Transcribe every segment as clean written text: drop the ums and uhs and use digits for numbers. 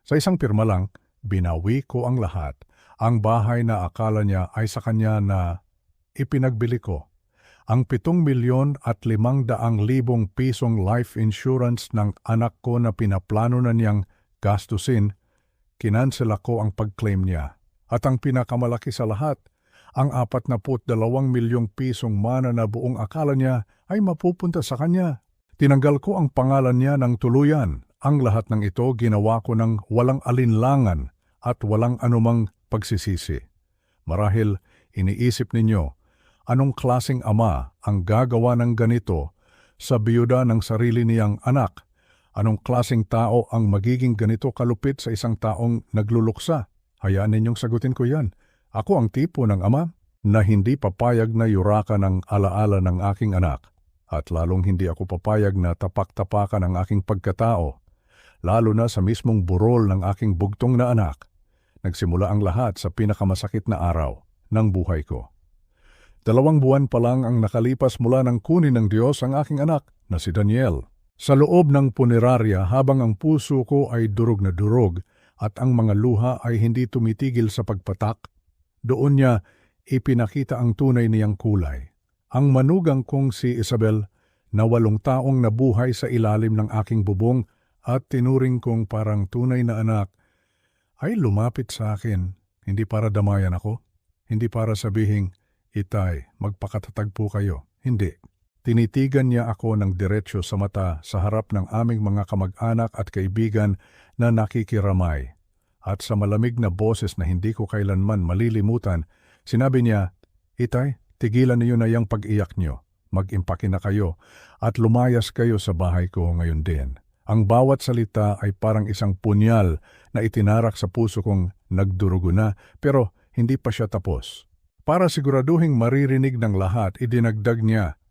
Sa isang pirma lang, binawi ko ang lahat. Ang bahay na akala niya ay sa kanya na ipinagbili ko. Ang 7,500,000 pisong life insurance ng anak ko na pinaplano na niyang gastusin, kinansela ko ang pag-claim niya. At ang pinakamalaki sa lahat, ang 42 milyong pisong mana na buong akala niya ay mapupunta sa kanya. Tinanggal ko ang pangalan niya ng tuluyan. Ang lahat ng ito ginawa ko ng walang alinlangan at walang anumang pagsisisi. Marahil iniisip ninyo, anong klaseng ama ang gagawa ng ganito sa biyuda ng sarili niyang anak? Anong klaseng tao ang magiging ganito kalupit sa isang taong nagluluksa? Hayaan ninyong sagutin ko yan. Ako ang tipo ng ama na hindi papayag na yurakan ang alaala ng aking anak. At lalong hindi ako papayag na tapak-tapakan ang aking pagkatao, lalo na sa mismong burol ng aking bugtong na anak. Nagsimula ang lahat sa pinakamasakit na araw ng buhay ko. 2 buwan pa lang ang nakalipas mula nang kunin ng Diyos ang aking anak na si Daniel. Sa loob ng punerarya habang ang puso ko ay durog na durog at ang mga luha ay hindi tumitigil sa pagpatak, doon niya ipinakita ang tunay niyang kulay. Ang manugang kong si Isabel na 8 taong nabuhay sa ilalim ng aking bubong at tinuring kong parang tunay na anak, ay lumapit sa akin, hindi para damayan ako, hindi para sabihing, "Itay, magpakatatag po kayo." Hindi. Tinitigan niya ako ng diretsyo sa mata sa harap ng aming mga kamag-anak at kaibigan na nakikiramay. At sa malamig na boses na hindi ko kailanman malilimutan, sinabi niya, "Itay, tigilan niyo na yung pag-iyak niyo. Mag-impake na kayo at lumayas kayo sa bahay ko ngayon din." Ang bawat salita ay parang isang punyal na itinarak sa puso kong nagdurugo na, pero hindi pa siya tapos. Para siguraduhing maririnig ng lahat, idinagdag niya,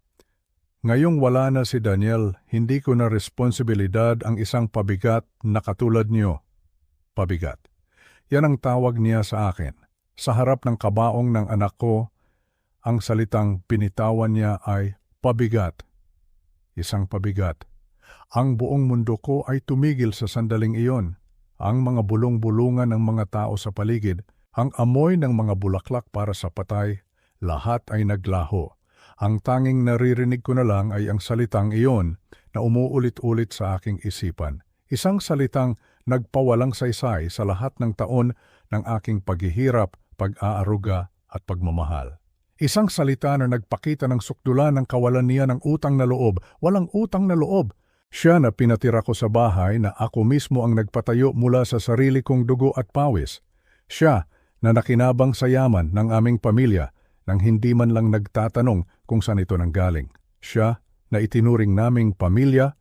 "Ngayong wala na si Daniel, hindi ko na responsibilidad ang isang pabigat na katulad niyo." Pabigat. Yan ang tawag niya sa akin. Sa harap ng kabaong ng anak ko, ang salitang binitawan niya ay pabigat. Isang pabigat. Ang buong mundo ko ay tumigil sa sandaling iyon. Ang mga bulong-bulungan ng mga tao sa paligid, ang amoy ng mga bulaklak para sa patay, lahat ay naglaho. Ang tanging naririnig ko na lang ay ang salitang iyon na umuulit-ulit sa aking isipan. Isang salitang nagpawalang saysay sa lahat ng taon ng aking paghihirap, pag-aaruga at pagmamahal. Isang salita na nagpakita ng sukdulan ng kawalan niya ng utang na loob, walang utang na loob. Siya na pinatira ko sa bahay na ako mismo ang nagpatayo mula sa sarili kong dugo at pawis. Siya na nakinabang sa yaman ng aming pamilya nang hindi man lang nagtatanong kung saan ito nanggaling. Siya na itinuring naming pamilya,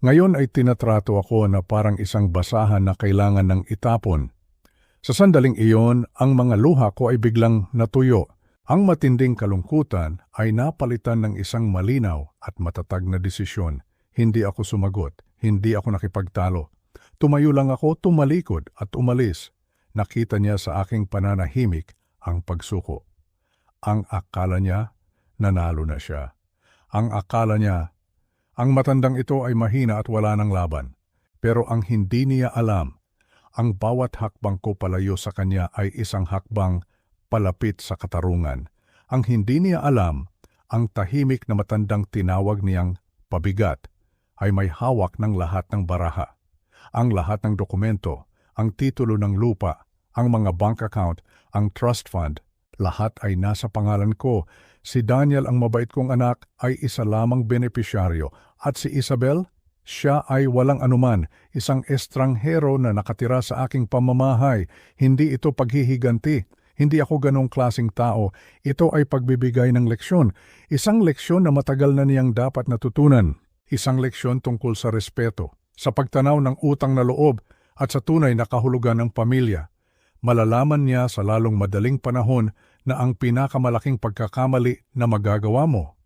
ngayon ay tinatrato ako na parang isang basahan na kailangan ng itapon. Sa sandaling iyon, ang mga luha ko ay biglang natuyo. Ang matinding kalungkutan ay napalitan ng isang malinaw at matatag na desisyon. Hindi ako sumagot, hindi ako nakipagtalo. Tumayo lang ako, tumalikod at umalis. Nakita niya sa aking pananahimik ang pagsuko. Ang akala niya, nanalo na siya. Ang akala niya, ang matandang ito ay mahina at wala ng laban. Pero ang hindi niya alam, ang bawat hakbang ko palayo sa kanya ay isang hakbang palapit sa katarungan. Ang hindi niya alam, ang tahimik na matandang tinawag niyang pabigat ay may hawak ng lahat ng baraha. Ang lahat ng dokumento, ang titulo ng lupa, ang mga bank account, ang trust fund, lahat ay nasa pangalan ko. Si Daniel, ang mabait kong anak, ay isa lamang benepisyaryo at si Isabel, siya ay walang anuman, isang estranghero na nakatira sa aking pamamahay. Hindi ito paghihiganti. Hindi ako ganong klaseng tao. Ito ay pagbibigay ng leksyon. Isang leksyon na matagal na niyang dapat natutunan. Isang leksyon tungkol sa respeto, sa pagtanaw ng utang na loob at sa tunay na kahulugan ng pamilya. Malalaman niya sa lalong madaling panahon na ang pinakamalaking pagkakamali na magagawa mo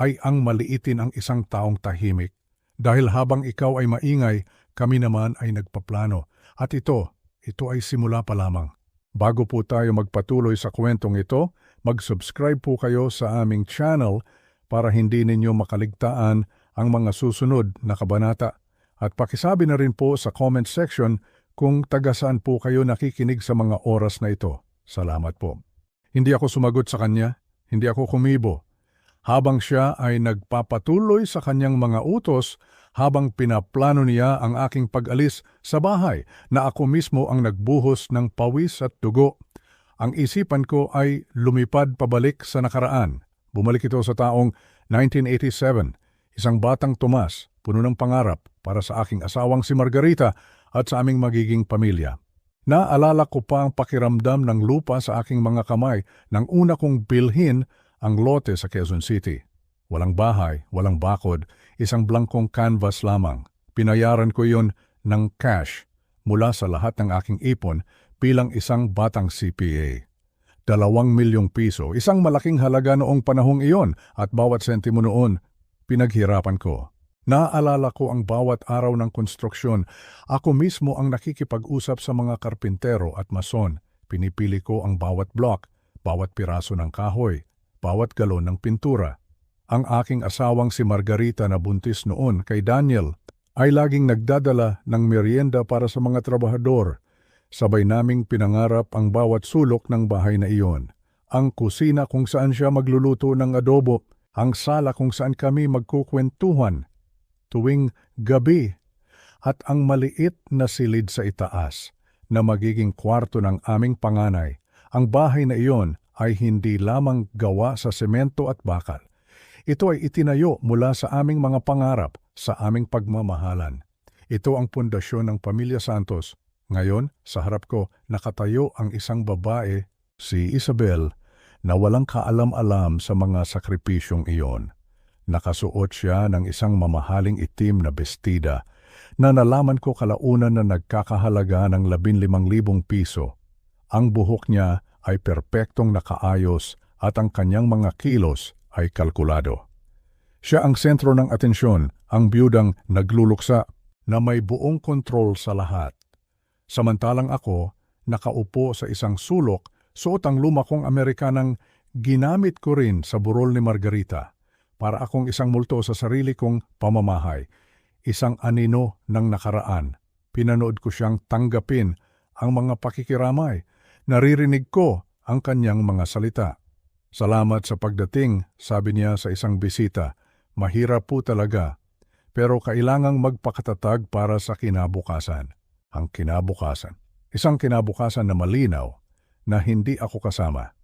ay ang maliitin ang isang taong tahimik. Dahil habang ikaw ay maingay, kami naman ay nagpaplano. At ito ay simula pa lamang. Bago po tayo magpatuloy sa kwentong ito, mag-subscribe po kayo sa aming channel para hindi ninyo makaligtaan ang mga susunod na kabanata. At pakisabi na rin po sa comment section kung taga saan po kayo nakikinig sa mga oras na ito. Salamat po. Hindi ako sumagot sa kanya, hindi ako kumibo. Habang siya ay nagpapatuloy sa kanyang mga utos, habang pinaplano niya ang aking pag-alis sa bahay na ako mismo ang nagbuhos ng pawis at dugo. Ang isipan ko ay lumipad pabalik sa nakaraan. Bumalik ito sa taong 1987, isang batang Tomas, puno ng pangarap para sa aking asawang si Margarita at sa aming magiging pamilya. Naalala ko pa ang pakiramdam ng lupa sa aking mga kamay nang una kong bilhin ang lote sa Quezon City. Walang bahay, walang bakod, isang blankong canvas lamang. Pinayaran ko iyon ng cash mula sa lahat ng aking ipon bilang isang batang CPA. 2 milyong piso, isang malaking halaga noong panahong iyon at bawat sentimo noon, pinaghirapan ko. Naaalala ko ang bawat araw ng konstruksyon. Ako mismo ang nakikipag-usap sa mga karpintero at mason. Pinipili ko ang bawat block, bawat piraso ng kahoy, bawat galon ng pintura. Ang aking asawang si Margarita na buntis noon kay Daniel ay laging nagdadala ng merienda para sa mga trabahador. Sabay naming pinangarap ang bawat sulok ng bahay na iyon. Ang kusina kung saan siya magluluto ng adobo, ang sala kung saan kami magkukwentuhan tuwing gabi, at ang maliit na silid sa itaas na magiging kwarto ng aming panganay. Ang bahay na iyon ay hindi lamang gawa sa semento at bakal. Ito ay itinayo mula sa aming mga pangarap, sa aming pagmamahalan. Ito ang pundasyon ng Pamilya Santos. Ngayon, sa harap ko, nakatayo ang isang babae, si Isabel, na walang kaalam-alam sa mga sakripisyong iyon. Nakasuot siya ng isang mamahaling itim na bestida na nalaman ko kalaunan na nagkakahalaga ng 15,000 piso. Ang buhok niya ay perpektong nakaayos at ang kanyang mga kilos ay kalkulado. Siya ang sentro ng atensyon, ang biyudang nagluluksa na may buong kontrol sa lahat. Samantalang ako, nakaupo sa isang sulok, suot ang luma kong Amerikanang ginamit ko rin sa burol ni Margarita. Para akong isang multo sa sarili kong pamamahay, isang anino ng nakaraan. Pinanood ko siyang tanggapin ang mga pakikiramay. Naririnig ko ang kanyang mga salita. Salamat sa pagdating, sabi niya sa isang bisita. Mahirap po talaga, pero kailangang magpakatatag para sa kinabukasan. Ang kinabukasan. Isang kinabukasan na malinaw na hindi ako kasama.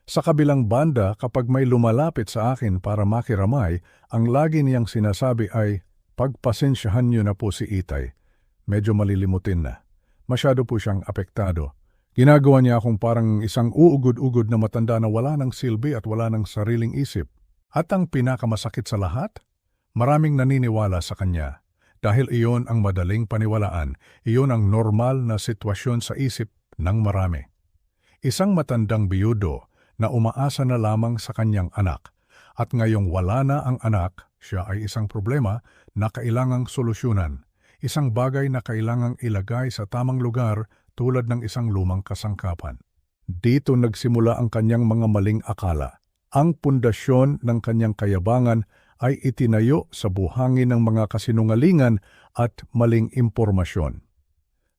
Sa kabilang banda, kapag may lumalapit sa akin para makiramay, ang lagi niyang sinasabi ay, pagpasensyahan niyo na po si Itay. Medyo malilimutin na. Masyado po siyang apektado. Ginagawa niya akong parang isang uugod-ugod na matanda na wala ng silbi at wala ng sariling isip. At ang pinakamasakit sa lahat, maraming naniniwala sa kanya. Dahil iyon ang madaling paniwalaan, iyon ang normal na sitwasyon sa isip ng marami. Isang matandang biyudo na umaasa na lamang sa kanyang anak. At ngayong wala na ang anak, siya ay isang problema na kailangang solusyonan. Isang bagay na kailangang ilagay sa tamang lugar tulad ng isang lumang kasangkapan. Dito nagsimula ang kanyang mga maling akala. Ang pundasyon ng kanyang kayabangan ay itinayo sa buhangin ng mga kasinungalingan at maling impormasyon.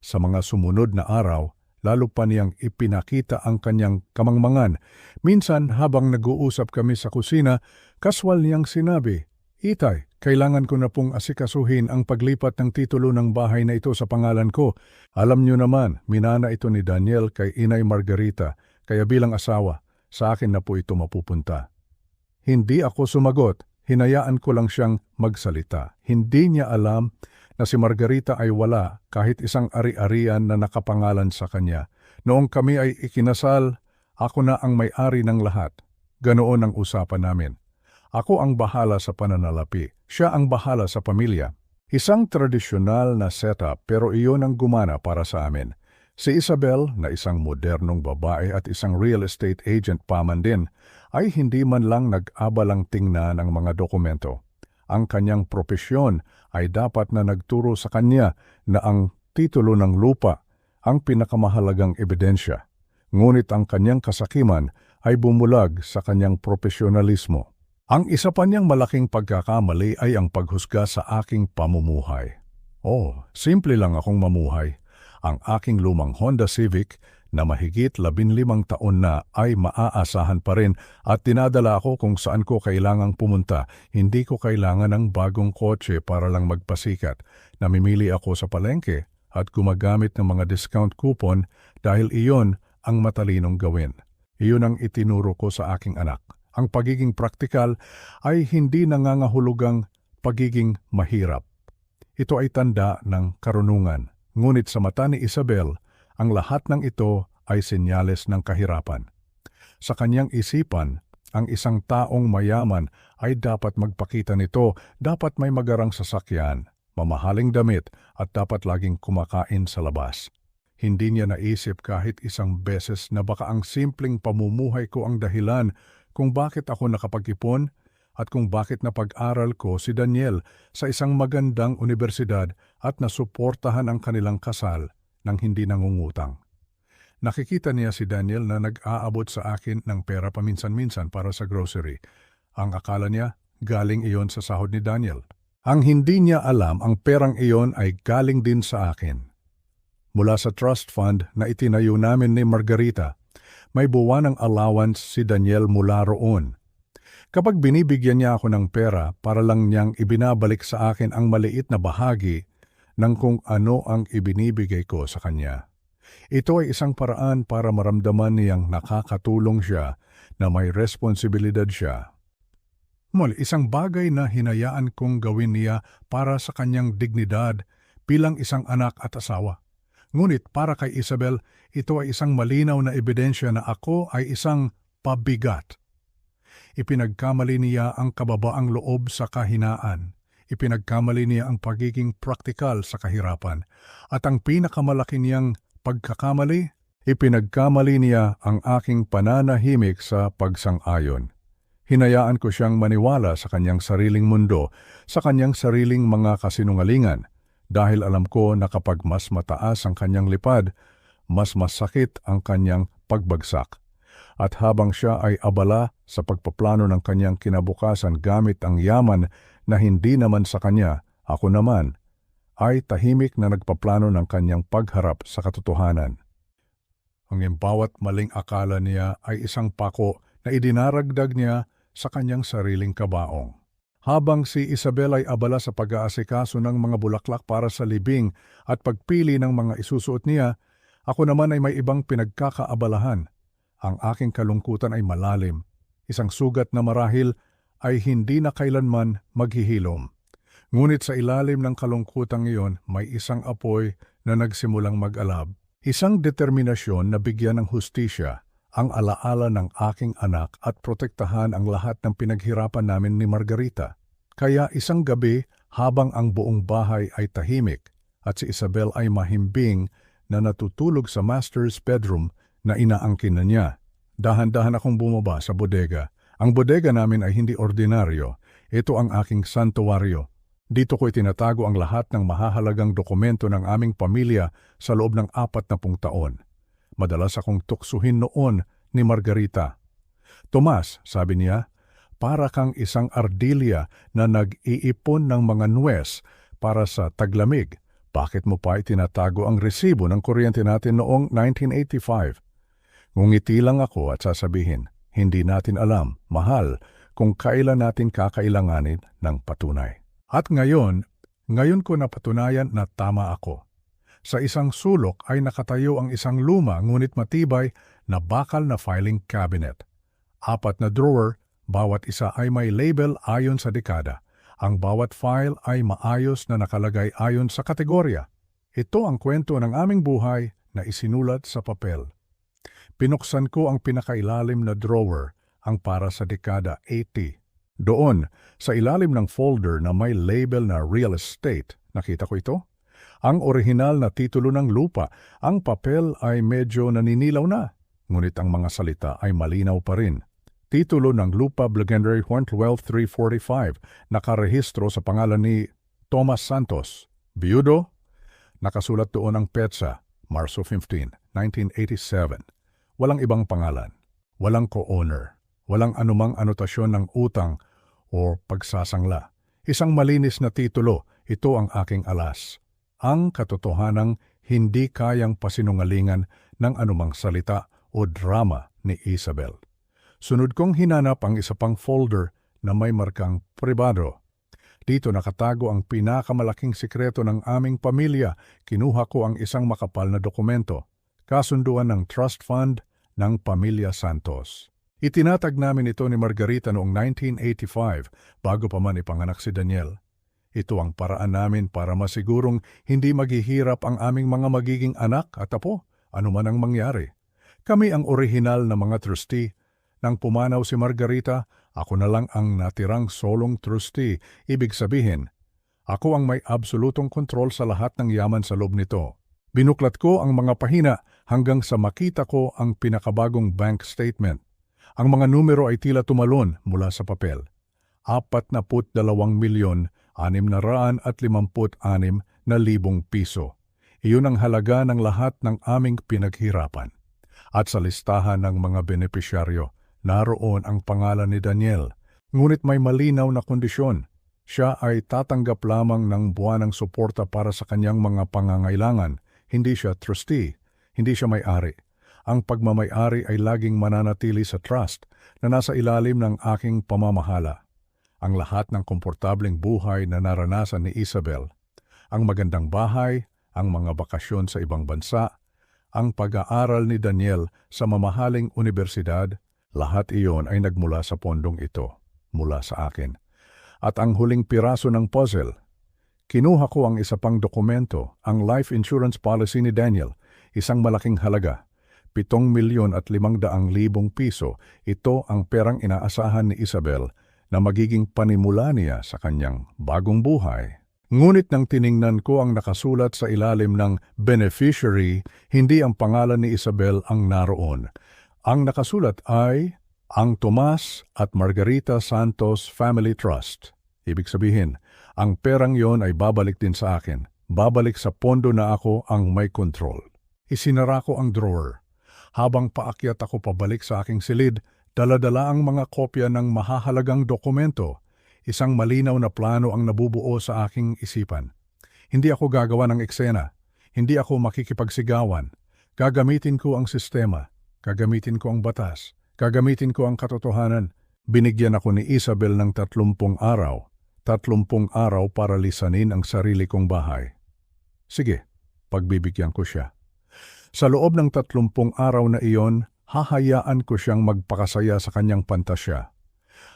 Sa mga sumunod na araw, lalo pa niyang ipinakita ang kanyang kamangmangan. Minsan habang nag-uusap kami sa kusina, kaswal niyang sinabi, Itay, kailangan ko na pong asikasuhin ang paglipat ng titulo ng bahay na ito sa pangalan ko. Alam niyo naman, minana ito ni Daniel kay Inay Margarita, kaya bilang asawa, sa akin na po ito mapupunta. Hindi ako sumagot, hinayaan ko lang siyang magsalita. Hindi niya alam na si Margarita ay wala kahit isang ari-arian na nakapangalan sa kanya. Noong kami ay ikinasal, ako na ang may-ari ng lahat. Ganoon ang usapan namin. Ako ang bahala sa pananalapi, siya ang bahala sa pamilya. Isang tradisyonal na setup pero iyon ang gumana para sa amin. Si Isabel, na isang modernong babae at isang real estate agent pa man din, ay hindi man lang nag-abalang tingnan ng mga dokumento. Ang kanyang propesyon ay dapat na nagturo sa kanya na ang titulo ng lupa ang pinakamahalagang ebidensya. Ngunit ang kanyang kasakiman ay bumulag sa kanyang profesionalismo. Ang isa pa niyang malaking pagkakamali ay ang paghusga sa aking pamumuhay. Simple lang akong mamuhay. Ang aking lumang Honda Civic na mahigit 15 taon na ay maaasahan pa rin at dinadala ako kung saan ko kailangang pumunta. Hindi ko kailangan ng bagong kotse para lang magpasikat. Namimili ako sa palengke at gumagamit ng mga discount coupon dahil iyon ang matalinong gawin. Iyon ang itinuro ko sa aking anak. Ang pagiging praktikal ay hindi nangangahulugang pagiging mahirap. Ito ay tanda ng karunungan. Ngunit sa mata ni Isabel, ang lahat ng ito ay senyales ng kahirapan. Sa kanyang isipan, ang isang taong mayaman ay dapat magpakita nito, dapat may magarang sasakyan, mamahaling damit at dapat laging kumakain sa labas. Hindi niya naisip kahit isang beses na baka ang simpleng pamumuhay ko ang dahilan kung bakit ako nakapag-ipon at kung bakit napag-aral ko si Daniel sa isang magandang universidad at nasuportahan ang kanilang kasal nang hindi nangungutang. Nakikita niya si Daniel na nag-aabot sa akin ng pera paminsan-minsan para sa grocery. Ang akala niya, galing iyon sa sahod ni Daniel. Ang hindi niya alam, ang perang iyon ay galing din sa akin. Mula sa trust fund na itinayo namin ni Margarita, may buwanang allowance si Daniel mula roon. Kapag binibigyan niya ako ng pera, para lang niyang ibinabalik sa akin ang maliit na bahagi ng kung ano ang ibinibigay ko sa kanya. Ito ay isang paraan para maramdaman niyang nakakatulong siya, na may responsibilidad siya. Muli, isang bagay na hinayaan kong gawin niya para sa kanyang dignidad bilang isang anak at asawa. Ngunit para kay Isabel, ito ay isang malinaw na ebidensya na ako ay isang pabigat. Ipinagkamali niya ang kababaang loob sa kahinaan. Ipinagkamali niya ang pagiging praktikal sa kahirapan. At ang pinakamalaki niyang pagkakamali, ipinagkamali niya ang aking pananahimik sa pagsang-ayon. Hinayaan ko siyang maniwala sa kanyang sariling mundo, sa kanyang sariling mga kasinungalingan, dahil alam ko na kapag mas mataas ang kanyang lipad, mas masakit ang kanyang pagbagsak. At habang siya ay abala sa pagpaplano ng kanyang kinabukasan gamit ang yaman na hindi naman sa kanya, ako naman ay tahimik na nagpaplano ng kanyang pagharap sa katotohanan. Ang bawat maling akala niya ay isang pako na idinaragdag niya sa kanyang sariling kabaong. Habang si Isabel ay abala sa pag-aasikaso ng mga bulaklak para sa libing at pagpili ng mga isusuot niya, ako naman ay may ibang pinagkakaabalahan. Ang aking kalungkutan ay malalim, isang sugat na marahil ay hindi na kailanman maghihilom. Ngunit sa ilalim ng kalungkutang iyon, may isang apoy na nagsimulang mag-alab. Isang determinasyon na bigyan ng hustisya ang alaala ng aking anak at protektahan ang lahat ng pinaghirapan namin ni Margarita. Kaya isang gabi, habang ang buong bahay ay tahimik at si Isabel ay mahimbing na natutulog sa master's bedroom na inaangkin na niya, dahan-dahan akong bumaba sa bodega. Ang bodega namin ay hindi ordinaryo. Ito ang aking santuwaryo. Dito ko itinatago ang lahat ng mahahalagang dokumento ng aming pamilya sa loob ng 40 taon. Madalas akong tuksuhin noon ni Margarita. Tomas, sabi niya, para kang isang ardilya na nag-iipon ng mga nuwes para sa taglamig. Bakit mo pa itinatago ang resibo ng kuryente natin noong 1985? Ngumiti lang ako at sasabihin, hindi natin alam, mahal, kung kailan natin kakailanganin ng patunay. At ngayon ko napatunayan na tama ako. Sa isang sulok ay nakatayo ang isang luma ngunit matibay na bakal na filing cabinet. 4 na drawer, bawat isa ay may label ayon sa dekada. Ang bawat file ay maayos na nakalagay ayon sa kategorya. Ito ang kwento ng aming buhay na isinulat sa papel. Pinuksan ko ang pinakailalim na drawer, ang para sa dekada 80. Doon, sa ilalim ng folder na may label na real estate, nakita ko ito? Ang orihinal na titulo ng lupa, ang papel ay medyo naninilaw na, ngunit ang mga salita ay malinaw pa rin. Titulo ng lupa Blagendary Horn 12345, nakarehistro sa pangalan ni Tomas Santos. Biyudo, nakasulat doon ang petsa, Marso 15, 1987. Walang ibang pangalan, walang co-owner, walang anumang anotasyon ng utang o pagsasangla. Isang malinis na titulo, ito ang aking alas. Ang katotohanang hindi kayang pasinungalingan ng anumang salita o drama ni Isabel. Sunod kong hinanap ang isa pang folder na may markang pribado. Dito nakatago ang pinakamalaking sikreto ng aming pamilya. Kinuha ko ang isang makapal na dokumento, kasunduan ng trust fund ng Pamilya Santos. Itinatag namin ito ni Margarita noong 1985 bago pa man ipanganak si Daniel. Ito ang paraan namin para masigurong hindi maghihirap ang aming mga magiging anak at apo, anuman ang mangyari. Kami ang orihinal na mga trustee. Nang pumanaw si Margarita, ako na lang ang natirang solong trustee. Ibig sabihin, ako ang may absolutong kontrol sa lahat ng yaman sa loob nito. Binuklat ko ang mga pahina hanggang sa makita ko ang pinakabagong bank statement. Ang mga numero ay tila tumalon mula sa papel. 42,656,000 piso. Iyon ang halaga ng lahat ng aming pinaghirapan. At sa listahan ng mga benepisyaryo, naroon ang pangalan ni Daniel. Ngunit may malinaw na kondisyon. Siya ay tatanggap lamang ng buwanang suporta para sa kanyang mga pangangailangan. Hindi siya trustee, hindi siya may-ari. Ang pagmamay-ari ay laging mananatili sa trust na nasa ilalim ng aking pamamahala. Ang lahat ng komportableng buhay na naranasan ni Isabel, ang magandang bahay, ang mga bakasyon sa ibang bansa, ang pag-aaral ni Daniel sa mamahaling universidad, lahat iyon ay nagmula sa pondong ito, mula sa akin. At ang huling piraso ng puzzle, kinuha ko ang isa pang dokumento, ang life insurance policy ni Daniel, isang malaking halaga, 7,500,000 piso. Ito ang perang inaasahan ni Isabel na magiging panimula niya sa kanyang bagong buhay. Ngunit nang tiningnan ko ang nakasulat sa ilalim ng beneficiary, hindi ang pangalan ni Isabel ang naroon. Ang nakasulat ay ang Tomas at Margarita Santos Family Trust. Ibig sabihin, ang perang yon ay babalik din sa akin. Babalik sa pondo na ako ang may kontrol. Isinara ko ang drawer. Habang paakyat ako pabalik sa aking silid, dala-dala ang mga kopya ng mahahalagang dokumento. Isang malinaw na plano ang nabubuo sa aking isipan. Hindi ako gagawa ng eksena. Hindi ako makikipagsigawan. Gagamitin ko ang sistema. Gagamitin ko ang batas. Gagamitin ko ang katotohanan. Binigyan ako ni Isabel ng 30 araw. 30 araw para lisanin ang sarili kong bahay. Sige, pagbibigyan ko siya. Sa loob ng 30 araw na iyon, hahayaan ko siyang magpakasaya sa kanyang pantasya.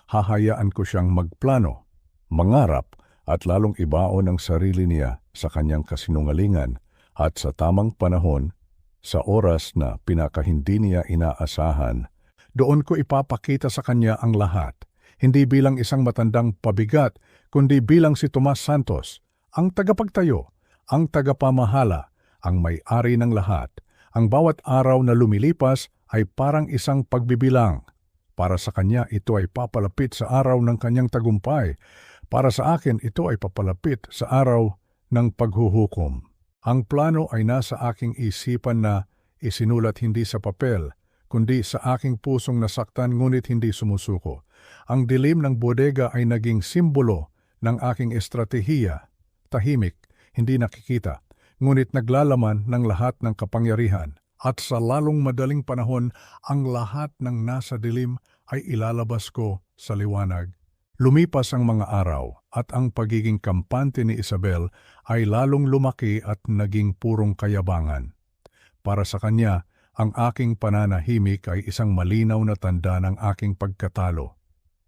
Hahayaan ko siyang magplano, mangarap, at lalong ibaon ang sarili niya sa kanyang kasinungalingan at sa tamang panahon, sa oras na pinakahindi niya inaasahan, doon ko ipapakita sa kanya ang lahat, hindi bilang isang matandang pabigat, kundi bilang si Tomas Santos, ang tagapagtayo, ang tagapamahala, ang may-ari ng lahat. Ang bawat araw na lumilipas ay parang isang pagbibilang. Para sa kanya, ito ay papalapit sa araw ng kanyang tagumpay. Para sa akin, ito ay papalapit sa araw ng paghuhukom. Ang plano ay nasa aking isipan na isinulat hindi sa papel, kundi sa aking pusong nasaktan ngunit hindi sumusuko. Ang dilim ng bodega ay naging simbolo ng aking estratehiya. Tahimik, hindi nakikita, ngunit naglalaman ng lahat ng kapangyarihan. At sa lalong madaling panahon, ang lahat ng nasa dilim ay ilalabas ko sa liwanag. Lumipas ang mga araw at ang pagiging kampante ni Isabel ay lalong lumaki at naging purong kayabangan. Para sa kanya, ang aking pananahimik ay isang malinaw na tanda ng aking pagkatalo.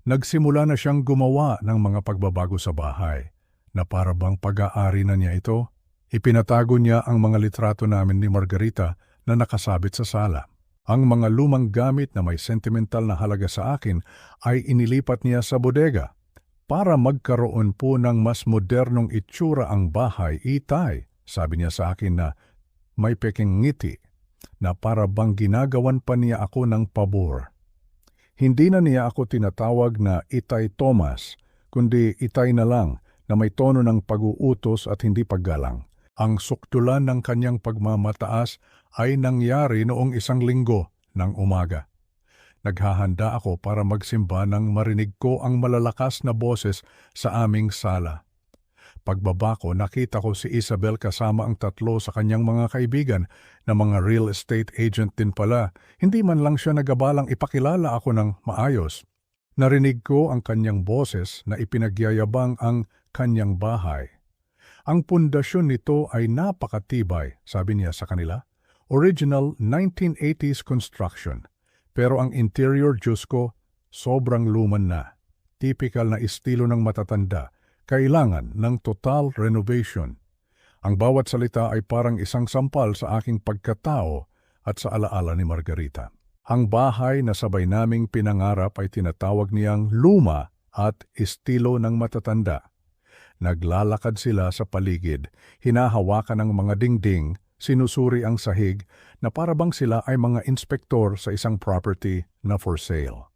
Nagsimula na siyang gumawa ng mga pagbabago sa bahay, na para bang pag-aari na niya ito. Ipinatago niya ang mga litrato namin ni Margarita na nakasabit sa sala. Ang mga lumang gamit na may sentimental na halaga sa akin ay inilipat niya sa bodega. Para magkaroon po ng mas modernong itsura ang bahay, itay, sabi niya sa akin na may peking ngiti, na para bang ginagawan pa niya ako ng pabor. Hindi na niya ako tinatawag na Itay Thomas, kundi Itay na lang na may tono ng pag-uutos at hindi paggalang. Ang sukdulan ng kanyang pagmamataas ay nangyari noong 1 linggo ng umaga. Naghahanda ako para magsimba nang marinig ko ang malalakas na boses sa aming sala. Pagbaba ko, nakita ko si Isabel kasama ang tatlo sa kanyang mga kaibigan na mga real estate agent din pala. Hindi man lang siya nagabalang ipakilala ako ng maayos. Narinig ko ang kanyang boses na ipinagyayabang ang kanyang bahay. Ang pundasyon nito ay napakatibay, sabi niya sa kanila. Original 1980s construction. Pero ang interior, Diyos ko, sobrang luman na. Typical na estilo ng matatanda. Kailangan ng total renovation. Ang bawat salita ay parang isang sampal sa aking pagkatao at sa alaala ni Margarita. Ang bahay na sabay naming pinangarap ay tinatawag niyang luma at estilo ng matatanda. Naglalakad sila sa paligid, hinahawakan ang mga dingding, sinusuri ang sahig na parabang sila ay mga inspektor sa isang property na for sale.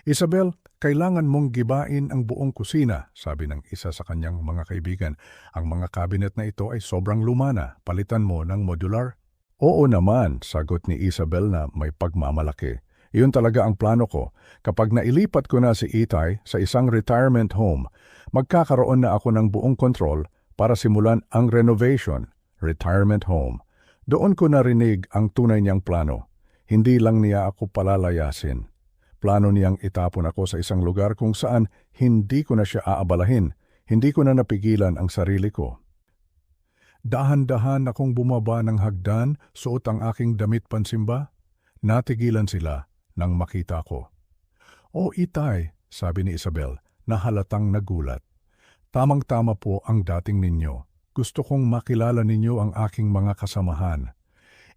Isabel, kailangan mong gibain ang buong kusina, sabi ng isa sa kanyang mga kaibigan. Ang mga cabinet na ito ay sobrang luma na, palitan mo ng modular. Oo naman, sagot ni Isabel na may pagmamalaki. Iyon talaga ang plano ko. Kapag nailipat ko na si Itay sa isang retirement home, magkakaroon na ako ng buong kontrol para simulan ang renovation, retirement home. Doon ko narinig ang tunay niyang plano. Hindi lang niya ako palalayasin. Plano niyang itapon ako sa isang lugar kung saan hindi ko na siya aabalahin, hindi ko na napigilan ang sarili ko. Dahan-dahan akong bumaba ng hagdan, suot ang aking damit pansimba. Natigilan sila nang makita ko. O Itay, sabi ni Isabel, na halatang nagulat. Tamang-tama po ang dating ninyo. Gusto kong makilala ninyo ang aking mga kasamahan.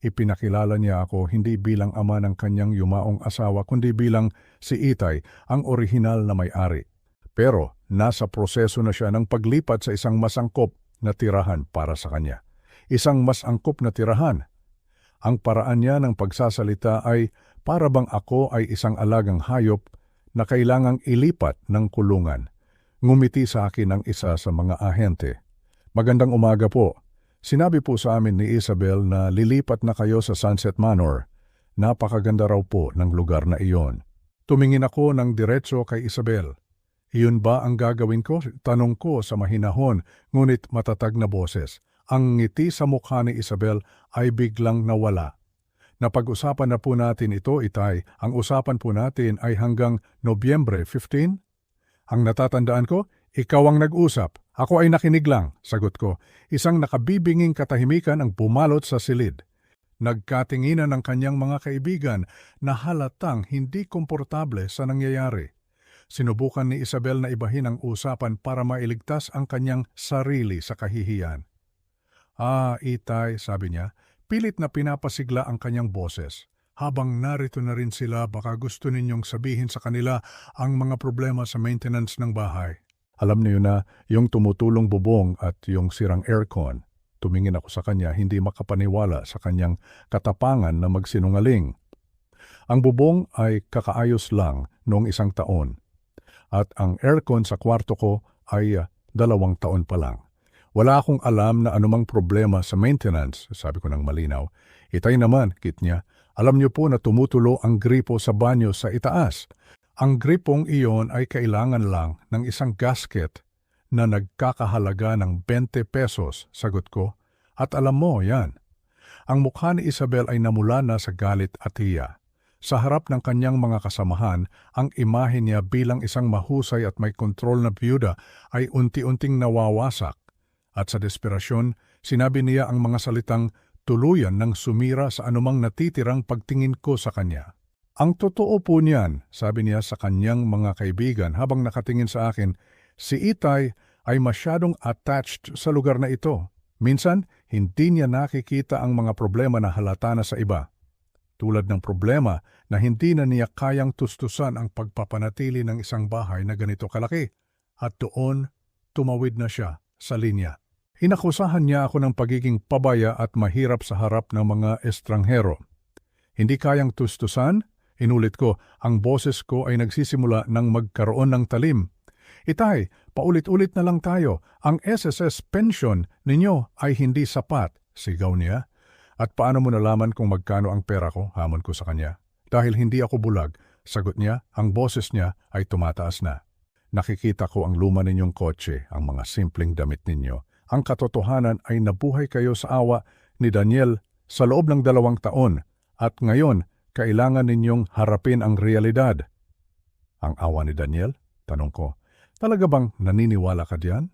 Ipinakilala niya ako hindi bilang ama ng kanyang yumaong asawa kundi bilang si Itay, ang orihinal na may-ari. Pero nasa proseso na siya ng paglipat sa isang mas angkop na tirahan para sa kanya. Isang mas angkop na tirahan. Ang paraan niya ng pagsasalita ay para bang ako ay isang alagang hayop na kailangang ilipat ng kulungan. Ngumiti sa akin ang isa sa mga ahente. Magandang umaga po. Sinabi po sa amin ni Isabel na lilipat na kayo sa Sunset Manor. Napakaganda raw po ng lugar na iyon. Tumingin ako ng diretso kay Isabel. Iyon ba ang gagawin ko? Tanong ko sa mahinahon, ngunit matatag na boses. Ang ngiti sa mukha ni Isabel ay biglang nawala. Napag-usapan na po natin ito, Itay. Ang usapan po natin ay hanggang Nobyembre 15? Ang natatandaan ko, ikaw ang nag-usap. Ako ay nakinig lang, sagot ko. Isang nakabibinging katahimikan ang bumalot sa silid. Nagkatinginan ng kanyang mga kaibigan na halatang hindi komportable sa nangyayari. Sinubukan ni Isabel na ibahin ang usapan para mailigtas ang kanyang sarili sa kahihiyan. Itay, sabi niya, pilit na pinapasigla ang kanyang boses. Habang narito na rin sila, baka gusto ninyong sabihin sa kanila ang mga problema sa maintenance ng bahay. Alam niyo na, yung tumutulong bubong at yung sirang aircon. Tumingin ako sa kanya, hindi makapaniwala sa kanyang katapangan na magsinungaling. Ang bubong ay kakaayos lang noong 1 taon. At ang aircon sa kwarto ko ay 2 taon pa lang. Wala akong alam na anumang problema sa maintenance, sabi ko ng malinaw. Itay naman, kit niya, alam niyo po na tumutulo ang gripo sa banyo sa itaas. Ang gripong iyon ay kailangan lang ng isang gasket na nagkakahalaga ng 20 pesos, sagot ko. At alam mo, yan. Ang mukha ni Isabel ay namula na sa galit at hiya. Sa harap ng kanyang mga kasamahan, ang imahe niya bilang isang mahusay at may kontrol na byuda ay unti-unting nawawasak. At sa desperasyon, sinabi niya ang mga salitang tuluyan ng sumira sa anumang natitirang pagtingin ko sa kanya. Ang totoo po niyan, sabi niya sa kanyang mga kaibigan habang nakatingin sa akin, si Itay ay masyadong attached sa lugar na ito. Minsan, hindi niya nakikita ang mga problema na halata na sa iba. Tulad ng problema na hindi na niya kayang tustusan ang pagpapanatili ng isang bahay na ganito kalaki. At doon, tumawid na siya sa linya. Inakusahan niya ako ng pagiging pabaya at mahirap sa harap ng mga estranghero. Hindi kayang tustusan? Inulit ko, ang boses ko ay nagsisimula ng magkaroon ng talim. Itay, paulit-ulit na lang tayo. Ang SSS pension ninyo ay hindi sapat, sigaw niya. At paano mo nalaman kung magkano ang pera ko? Hamon ko sa kanya. Dahil hindi ako bulag, sagot niya, ang boses niya ay tumataas na. Nakikita ko ang luma ninyong kotse, ang mga simpleng damit ninyo. Ang katotohanan ay nabuhay kayo sa awa ni Daniel sa loob ng 2 taon at ngayon kailangan ninyong harapin ang realidad. Ang awa ni Daniel? Tanong ko, talaga bang naniniwala ka diyan?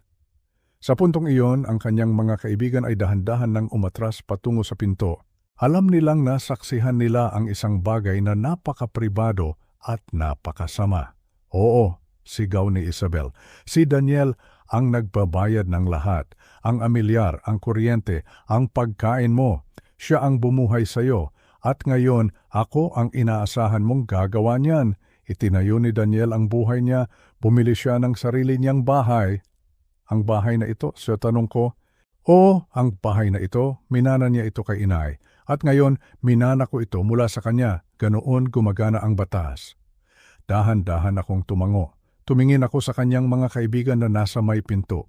Sa puntong iyon, ang kanyang mga kaibigan ay dahan-dahan nang umatras patungo sa pinto. Alam nilang nasaksihan nila ang isang bagay na napakapribado at napakasama. Oo, sigaw ni Isabel. Si Daniel ang nagbabayad ng lahat. Ang amilyar, ang kuryente, ang pagkain mo. Siya ang bumuhay sa iyo. At ngayon, ako ang inaasahan mong gagawa niyan. Itinayo ni Daniel ang buhay niya. Bumili siya ng sarili niyang bahay. Ang bahay na ito, sa tanong ko, ang bahay na ito, minana niya ito kay inay. At ngayon, minana ko ito mula sa kanya. Ganoon gumagana ang batas. Dahan-dahan akong tumango. Tumingin ako sa kanyang mga kaibigan na nasa may pinto.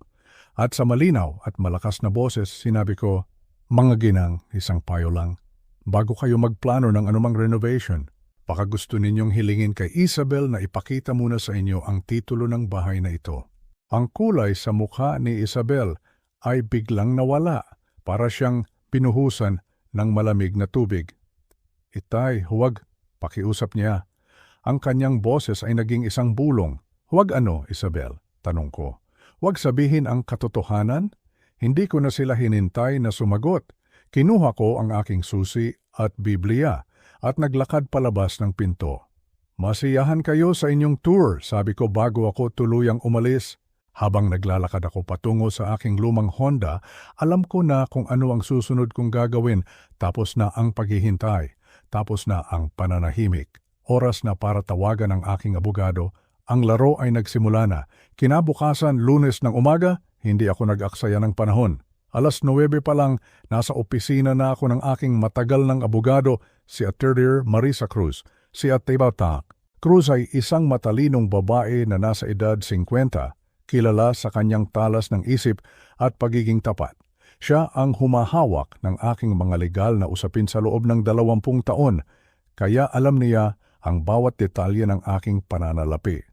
At sa malinaw at malakas na boses, sinabi ko, "Mga ginang, isang payo lang. Bago kayo magplano ng anumang renovation, baka gusto ninyong hilingin kay Isabel na ipakita muna sa inyo ang titulo ng bahay na ito." Ang kulay sa mukha ni Isabel ay biglang nawala, para siyang pinuhusan ng malamig na tubig. "Itay, huwag," pakiusap niya. Ang kanyang boses ay naging isang bulong. "Huwag ano, Isabel?" tanong ko. "Huwag sabihin ang katotohanan?" Hindi ko na sila hinintay na sumagot. Kinuha ko ang aking susi at Biblia at naglakad palabas ng pinto. "Masiyahan kayo sa inyong tour," sabi ko bago ako tuluyang umalis. Habang naglalakad ako patungo sa aking lumang Honda, alam ko na kung ano ang susunod kong gagawin. Tapos na ang paghihintay. Tapos na ang pananahimik. Oras na para tawagan ang aking abogado. Ang laro ay nagsimula na. Kinabukasan, Lunes ng umaga, hindi ako nag-aksaya ng panahon. 9:00 pa lang, nasa opisina na ako ng aking matagal ng abogado, si Attorney Marisa Cruz. Si Atibata Cruz ay isang matalinong babae na nasa edad 50. Kilala sa kanyang talas ng isip at pagiging tapat. Siya ang humahawak ng aking mga legal na usapin sa loob ng 20 taon, kaya alam niya ang bawat detalye ng aking pananalapi.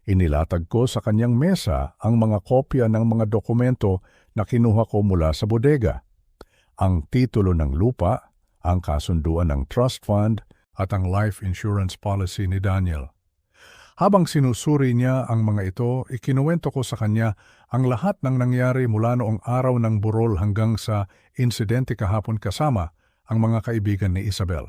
Inilatag ko sa kanyang mesa ang mga kopya ng mga dokumento na kinuha ko mula sa bodega. Ang titulo ng lupa, ang kasunduan ng trust fund, at ang life insurance policy ni Daniel. Habang sinusuri niya ang mga ito, ikinuwento ko sa kanya ang lahat ng nangyari mula noong araw ng burol hanggang sa insidente kahapon kasama ang mga kaibigan ni Isabel.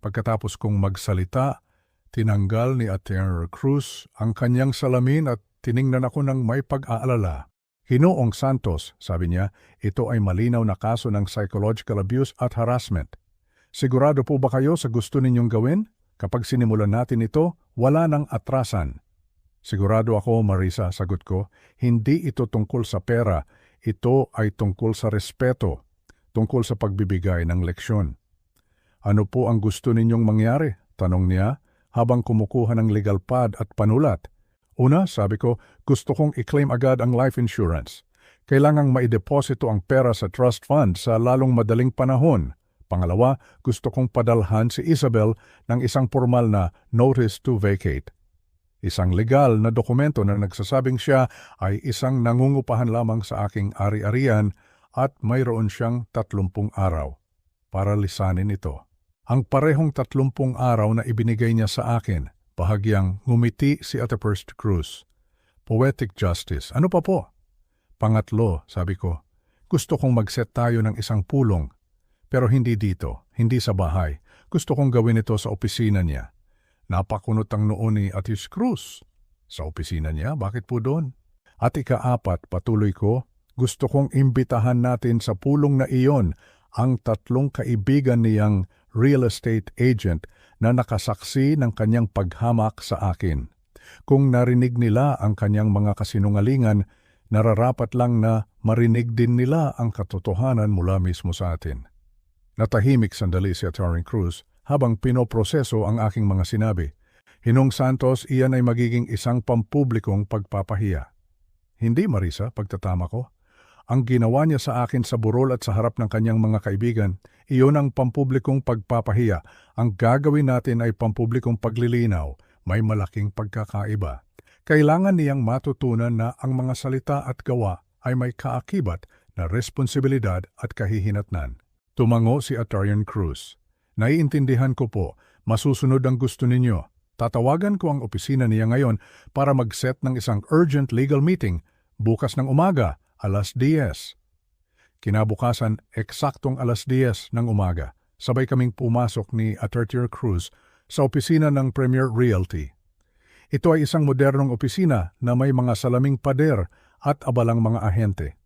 Pagkatapos kong magsalita, tinanggal ni Attorney Cruz ang kanyang salamin at tiningnan ako ng may pag-aalala. "Ginoong Santos," sabi niya, "ito ay malinaw na kaso ng psychological abuse at harassment. Sigurado po ba kayo sa gusto ninyong gawin? Kapag sinimulan natin ito, wala nang atrasan." "Sigurado ako, Marisa," sagot ko. "Hindi ito tungkol sa pera. Ito ay tungkol sa respeto, tungkol sa pagbibigay ng leksyon." "Ano po ang gusto ninyong mangyari?" tanong niya habang kumukuha ng legal pad at panulat. "Una," sabi ko, "gusto kong i-claim agad ang life insurance. Kailangang maideposito ang pera sa trust fund sa lalong madaling panahon. Pangalawa, gusto kong padalhan si Isabel ng isang formal na notice to vacate. Isang legal na dokumento na nagsasabing siya ay isang nangungupahan lamang sa aking ari-arian at mayroon siyang 30 araw para lisanin ito." Ang parehong 30 araw na ibinigay niya sa akin, bahagyang ngumiti si Attorney Cruz. "Poetic justice. Ano pa po?" "Pangatlo," sabi ko, "gusto kong mag-set tayo ng isang pulong. Pero hindi dito, hindi sa bahay. Gusto kong gawin ito sa opisina niya." Napakunot ang noo ni Attorney Cruz. "Sa opisina niya? Bakit po doon?" "At ika-4, patuloy ko, gusto kong imbitahan natin sa pulong na iyon ang 3 kaibigan niyang real estate agent na nakasaksi ng kanyang paghamak sa akin. Kung narinig nila ang kanyang mga kasinungalingan, nararapat lang na marinig din nila ang katotohanan mula mismo sa atin." Natahimik sandali si Attorney Cruz habang pinoproseso ang aking mga sinabi. "Ginoong Santos, iyan ay magiging isang pampublikong pagpapahiya." "Hindi, Marisa," pagtatama ko. "Ang ginawa niya sa akin sa burol at sa harap ng kanyang mga kaibigan, iyon ang pampublikong pagpapahiya. Ang gagawin natin ay pampublikong paglilinaw. May malaking pagkakaiba. Kailangan niyang matutunan na ang mga salita at gawa ay may kaakibat na responsibilidad at kahihinatnan. Tumango si Attorney Cruz. Naiintindihan ko po, masusunod ang gusto ninyo. Tatawagan ko ang opisina niya ngayon para mag-set ng isang urgent legal meeting bukas ng umaga, alas 10. Kinabukasan, eksaktong alas 10 ng umaga, sabay kaming pumasok ni Attorney Cruz sa opisina ng Premier Realty. Ito ay isang modernong opisina na may mga salaming pader at abalang mga ahente.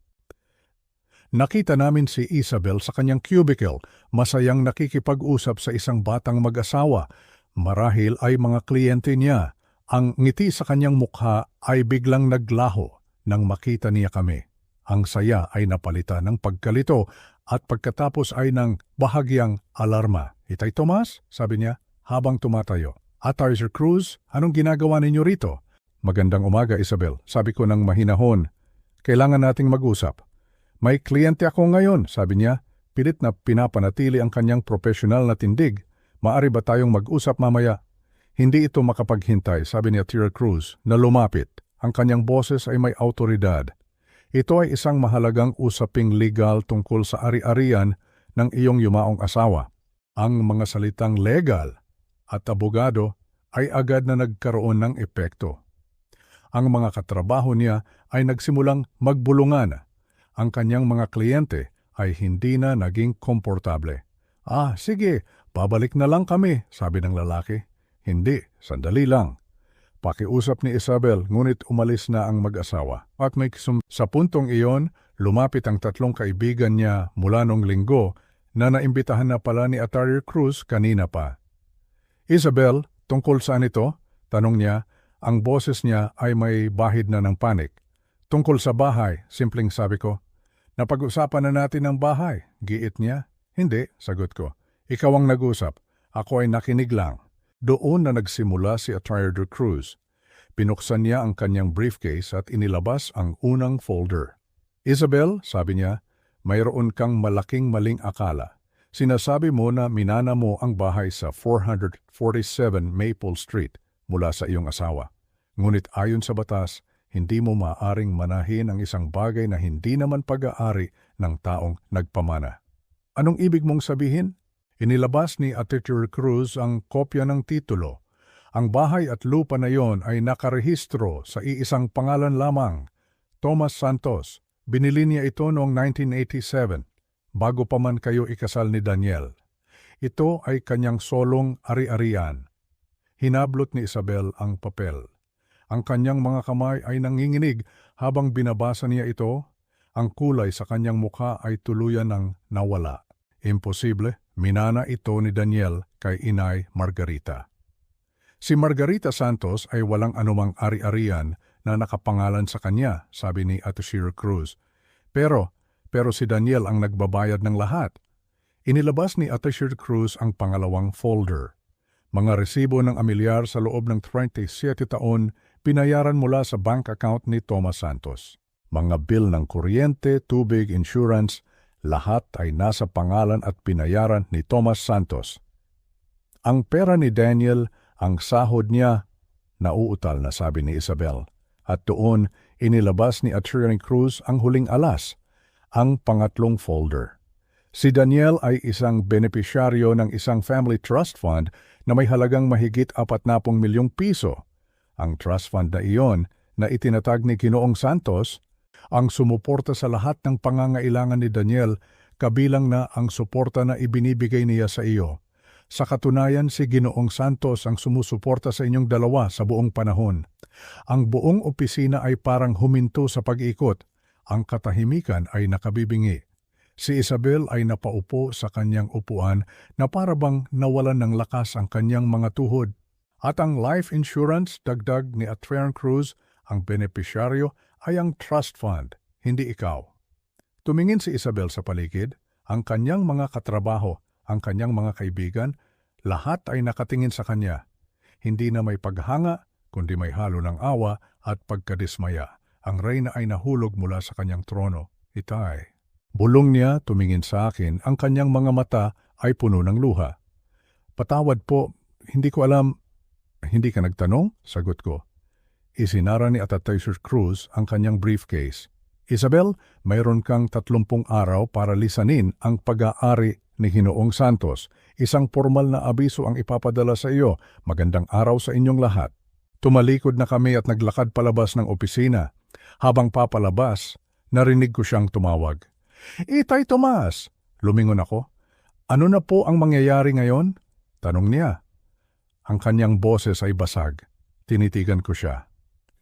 Nakita namin si Isabel sa kanyang cubicle, masayang nakikipag-usap sa isang batang mag-asawa. Marahil ay mga kliyente niya. Ang ngiti sa kanyang mukha ay biglang naglaho nang makita niya kami. Ang saya ay napalitan ng pagkalito at pagkatapos ay ng bahagyang alarma. "Itay Tomas?" sabi niya habang tumatayo. "Attorney Cruz, anong ginagawa ninyo rito?" "Magandang umaga, Isabel," sabi ko ng mahinahon. "Kailangan nating mag-usap." "May kliyente ako ngayon," sabi niya. Pilit na pinapanatili ang kanyang profesional na tindig. "Maari ba tayong mag-usap mamaya?" Hindi ito makapaghintay, sabi ni Attorney Cruz na lumapit. Ang kanyang boses ay may autoridad. "Ito ay isang mahalagang usaping legal tungkol sa ari-arian ng iyong yumaong asawa." Ang mga salitang legal at abogado ay agad na nagkaroon ng epekto. Ang mga katrabaho niya ay nagsimulang magbulungan. Ang kanyang mga kliyente ay hindi na naging komportable. Sige, babalik na lang kami," sabi ng lalaki. "Hindi, sandali lang." Pakiusap ni Isabel, ngunit umalis na ang mag-asawa. At sa puntong iyon, lumapit ang tatlong kaibigan niya mula nung linggo na naimbitahan na pala ni Attorney Cruz kanina pa. "Isabel, tungkol saan ito?" tanong niya. Ang boses niya ay may bahid na ng panik. "Tungkol sa bahay," simpleng sabi ko. "Napag-usapan na natin ang bahay," giit niya. "Hindi," sagot ko. "Ikaw ang nag-usap. Ako ay nakinig lang." Doon na nagsimula si Attorney Cruz. Pinuksan niya ang kanyang briefcase at inilabas ang unang folder. "Isabel," sabi niya, "mayroon kang malaking maling akala. Sinasabi mo na minana mo ang bahay sa 447 Maple Street mula sa iyong asawa. Ngunit ayon sa batas, hindi mo maaaring manahin ang isang bagay na hindi naman pag-aari ng taong nagpamana. Anong ibig mong sabihin?" Inilabas ni Attorney Cruz ang kopya ng titulo. Ang bahay at lupa na yon ay nakarehistro sa iisang pangalan lamang, Tomas Santos. Binili niya ito noong 1987, bago pa man kayo ikasal ni Daniel. Ito ay kanyang solong ari-arian. Hinablot ni Isabel ang papel. Ang kanyang mga kamay ay nanginginig habang binabasa niya ito. Ang kulay sa kanyang mukha ay tuluyan ng nawala. Imposible, minana ito ni Daniel kay Inay Margarita. Si Margarita Santos ay walang anumang ari-arian na nakapangalan sa kanya, sabi ni Attorney Cruz. Pero si Daniel ang nagbabayad ng lahat. Inilabas ni Attorney Cruz ang pangalawang folder. Mga resibo ng amilyar sa loob ng 27 taon pinayaran mula sa bank account ni Tomas Santos. Mga bill ng kuryente, tubig, insurance, lahat ay nasa pangalan at pinayaran ni Tomas Santos. Ang pera ni Daniel, ang sahod niya, nauutal na, sabi ni Isabel. At doon, inilabas ni Attorney Cruz ang huling alas, ang pangatlong folder. Si Daniel ay isang benepisyaryo ng isang family trust fund na may halagang mahigit 40 milyong piso. Ang trust fund na iyon na itinatag ni Ginoong Santos ang sumuporta sa lahat ng pangangailangan ni Daniel, kabilang na ang suporta na ibinibigay niya sa iyo. Sa katunayan, si Ginoong Santos ang sumusuporta sa inyong dalawa sa buong panahon. Ang buong opisina ay parang huminto sa pag-ikot. Ang katahimikan ay nakabibingi. Si Isabel ay napaupo sa kanyang upuan na parabang nawalan ng lakas ang kanyang mga tuhod. At ang life insurance, dagdag ni Attorney Cruz, ang benepisyaryo ay ang trust fund, hindi ikaw. Tumingin si Isabel sa paligid, ang kanyang mga katrabaho, ang kanyang mga kaibigan, lahat ay nakatingin sa kanya. Hindi na may paghanga, kundi may halo ng awa at pagkadismaya. Ang reyna ay nahulog mula sa kanyang trono. "Itay." Bulong niya, tumingin sa akin, ang kanyang mga mata ay puno ng luha. "Patawad po, hindi ko alam." "Hindi ka nagtanong?" sagot ko. Isinara ni Atatay Cruz ang kanyang briefcase. Isabel, mayroon kang 30 araw para lisanin ang pag-aari ni Ginoong Santos. Isang formal na abiso ang ipapadala sa iyo. Magandang araw sa inyong lahat. Tumalikod na kami at naglakad palabas ng opisina. Habang papalabas, narinig ko siyang tumawag. Itay Tomas! Lumingon ako. Ano na po ang mangyayari ngayon? Tanong niya. Ang kanyang boses ay basag. Tinitigan ko siya.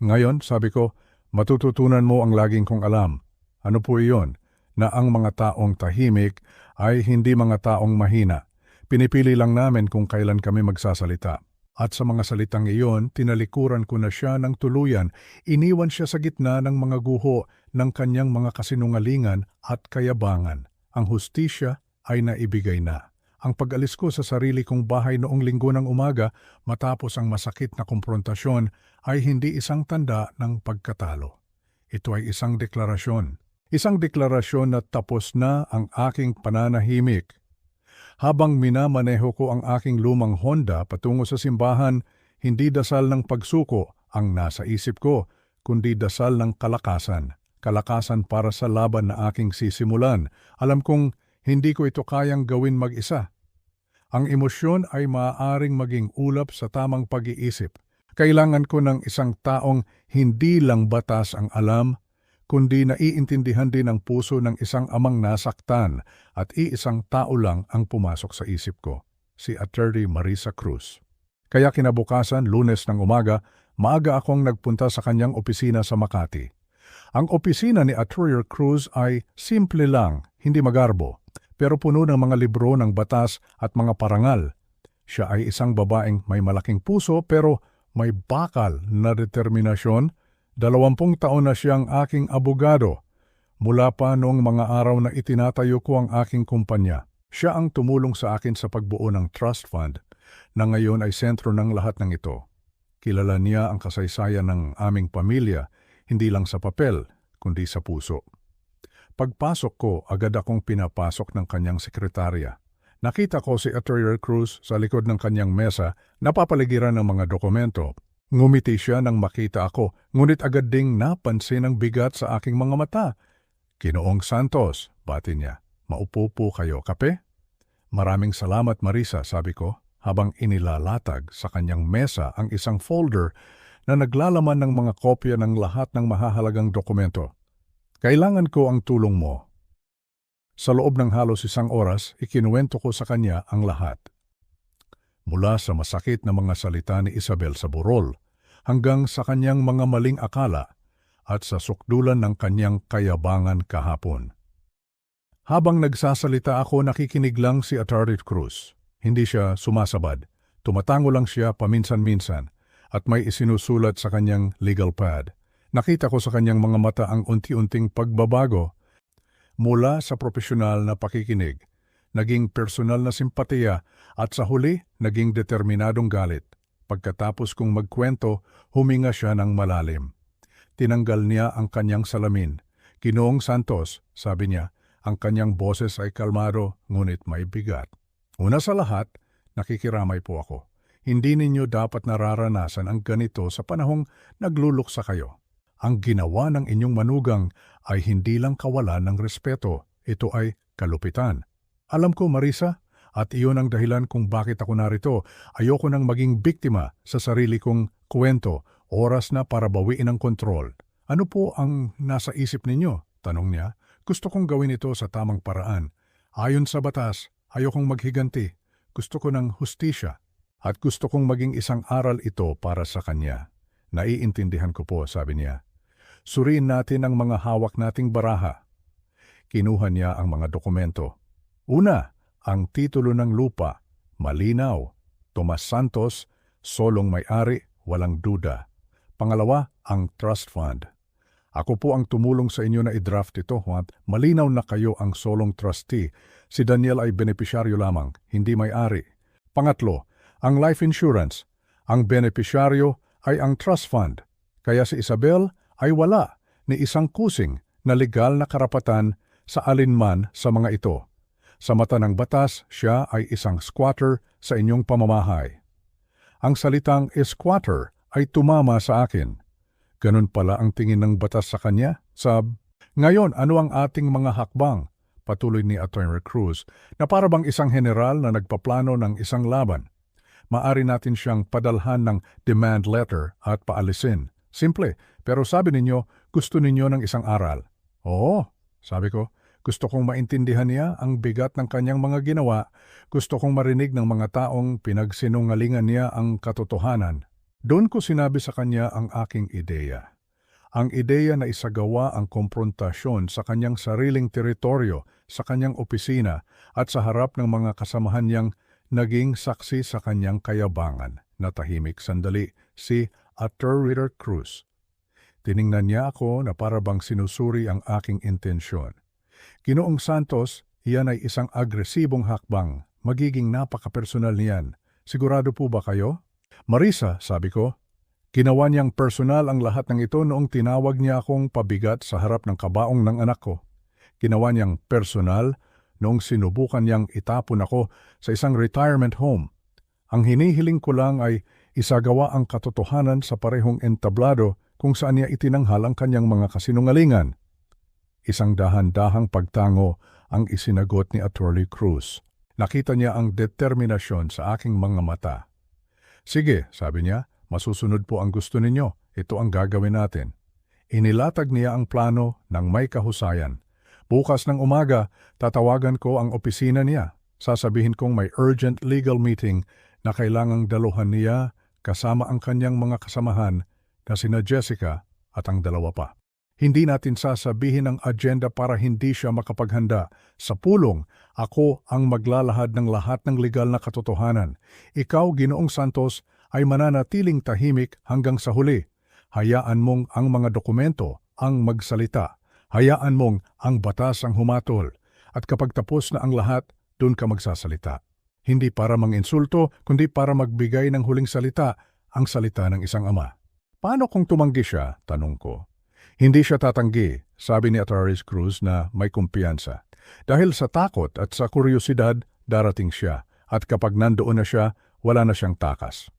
Ngayon, sabi ko, matututunan mo ang laging kong alam. Ano po iyon? Na ang mga taong tahimik ay hindi mga taong mahina. Pinipili lang namin kung kailan kami magsasalita. At sa mga salitang iyon, tinalikuran ko na siya ng tuluyan. Iniwan siya sa gitna ng mga guho ng kanyang mga kasinungalingan at kayabangan. Ang hustisya ay naibigay na. Ang pag-alis ko sa sarili kong bahay noong linggo ng umaga matapos ang masakit na komprontasyon ay hindi isang tanda ng pagkatalo. Ito ay isang deklarasyon. Isang deklarasyon na tapos na ang aking pananahimik. Habang minamaneho ko ang aking lumang Honda patungo sa simbahan, hindi dasal ng pagsuko ang nasa isip ko, kundi dasal ng kalakasan. Kalakasan para sa laban na aking sisimulan. Alam kong hindi ko ito kayang gawin mag-isa. Ang emosyon ay maaaring maging ulap sa tamang pag-iisip. Kailangan ko ng isang taong hindi lang batas ang alam, kundi naiintindihan din ang puso ng isang amang nasaktan at iisang tao lang ang pumasok sa isip ko, si Attorney Marisa Cruz. Kaya kinabukasan, Lunes ng umaga, maaga akong nagpunta sa kanyang opisina sa Makati. Ang opisina ni Attorney Cruz ay simple lang, hindi magarbo, pero puno ng mga libro ng batas at mga parangal. Siya ay isang babaeng may malaking puso pero may bakal na determinasyon. 20 taon na siyang aking abogado. Mula pa noong mga araw na itinatayo ko ang aking kumpanya. Siya ang tumulong sa akin sa pagbuo ng trust fund na ngayon ay sentro ng lahat ng ito. Kilala niya ang kasaysayan ng aming pamilya, hindi lang sa papel, kundi sa puso. Pagpasok ko, agad akong pinapasok ng kanyang sekretarya. Nakita ko si Attorney Cruz sa likod ng kanyang mesa, napapaligiran ng mga dokumento. Ngumiti siya nang makita ako, ngunit agad ding napansin ang bigat sa aking mga mata. Ginoong Santos, bati niya, maupo po kayo, kape? Maraming salamat Marisa, sabi ko, habang inilalatag sa kanyang mesa ang isang folder na naglalaman ng mga kopya ng lahat ng mahahalagang dokumento. Kailangan ko ang tulong mo. Sa loob ng halos 1 oras, ikinuwento ko sa kanya ang lahat. Mula sa masakit na mga salita ni Isabel sa burol, hanggang sa kanyang mga maling akala at sa sukdulan ng kanyang kayabangan kahapon. Habang nagsasalita ako, nakikinig lang si Attorney Cruz. Hindi siya sumasabad. Tumatango lang siya paminsan-minsan at may isinusulat sa kanyang legal pad. Nakita ko sa kanyang mga mata ang unti-unting pagbabago. Mula sa profesional na pakikinig, naging personal na simpatiya at sa huli, naging determinadong galit. Pagkatapos kong magkwento, huminga siya ng malalim. Tinanggal niya ang kanyang salamin. Ginoong Santos, sabi niya, ang kanyang boses ay kalmado ngunit may bigat. Una sa lahat, nakikiramay po ako. Hindi ninyo dapat nararanasan ang ganito sa panahong nagluluksa kayo. Ang ginawa ng inyong manugang ay hindi lang kawalan ng respeto, ito ay kalupitan. Alam ko Marisa, at iyon ang dahilan kung bakit ako narito. Ayoko nang maging biktima sa sarili kong kwento, oras na para bawiin ang kontrol. Ano po ang nasa isip ninyo? Tanong niya. Gusto kong gawin ito sa tamang paraan. Ayon sa batas, ayokong maghiganti. Gusto ko ng hustisya. At gusto kong maging isang aral ito para sa kanya. Naiintindihan ko po, sabi niya. Suriin natin ang mga hawak nating baraha. Kinuha niya ang mga dokumento. Una, ang titulo ng lupa, malinaw, Tomas Santos, solong may-ari, walang duda. Pangalawa, ang trust fund. Ako po ang tumulong sa inyo na i-draft ito, at malinaw na kayo ang solong trustee. Si Daniel ay benepisyaryo lamang, hindi may-ari. Pangatlo, ang life insurance. Ang benepisyaryo ay ang trust fund. Kaya si Isabel ay wala ni isang kusing na legal na karapatan sa alinman sa mga ito. Sa mata ng batas, siya ay isang squatter sa inyong pamamahay. Ang salitang squatter ay tumama sa akin. Ganun pala ang tingin ng batas sa kanya, sab. Ngayon, ano ang ating mga hakbang? Patuloy ni Atty. Cruz na para bang isang general na nagpaplano ng isang laban. Maari natin siyang padalhan ng demand letter at paalisin. Simple, pero sabi ninyo, gusto ninyo ng isang aral. Oo, sabi ko, gusto kong maintindihan niya ang bigat ng kanyang mga ginawa. Gusto kong marinig ng mga taong pinagsinungalingan niya ang katotohanan. Doon ko sinabi sa kanya ang aking ideya. Ang ideya na isagawa ang komprontasyon sa kanyang sariling teritoryo, sa kanyang opisina at sa harap ng mga kasamahan niyang naging saksi sa kanyang kayabangan. Natahimik sandali si Atty. Cruz. Tiningnan niya ako na para bang sinusuri ang aking intensyon. Ginoong Santos, iyan ay isang agresibong hakbang. Magiging napaka-personal niyan. Sigurado po ba kayo? Marisa, sabi ko, ginawa niyang personal ang lahat ng ito noong tinawag niya akong pabigat sa harap ng kabaong ng anak ko. Ginawa niyang personal noong sinubukan niyang itapon ako sa isang retirement home. Ang hinihiling ko lang ay isagawa ang katotohanan sa parehong entablado kung saan niya itinanghal ang kanyang mga kasinungalingan. Isang dahan-dahang pagtango ang isinagot ni Atty. Cruz. Nakita niya ang determinasyon sa aking mga mata. Sige, sabi niya, masusunod po ang gusto ninyo. Ito ang gagawin natin. Inilatag niya ang plano ng may kahusayan. Bukas ng umaga, tatawagan ko ang opisina niya. Sasabihin kong may urgent legal meeting na kailangang daluhan niya kasama ang kanyang mga kasamahan na sina Jessica at ang dalawa pa. Hindi natin sasabihin ang agenda para hindi siya makapaghanda. Sa pulong, ako ang maglalahad ng lahat ng legal na katotohanan. Ikaw, Ginoong Santos, ay mananatiling tahimik hanggang sa huli. Hayaan mong ang mga dokumento ang magsalita. Hayaan mong ang batas ang humatol. At kapag tapos na ang lahat, doon ka magsasalita. Hindi para manginsulto, kundi para magbigay ng huling salita, ang salita ng isang ama. Paano kung tumanggi siya? Tanong ko. Hindi siya tatanggi, sabi ni Atty. Cruz na may kumpiyansa. Dahil sa takot at sa kuryosidad, darating siya. At kapag nandoon na siya, wala na siyang takas.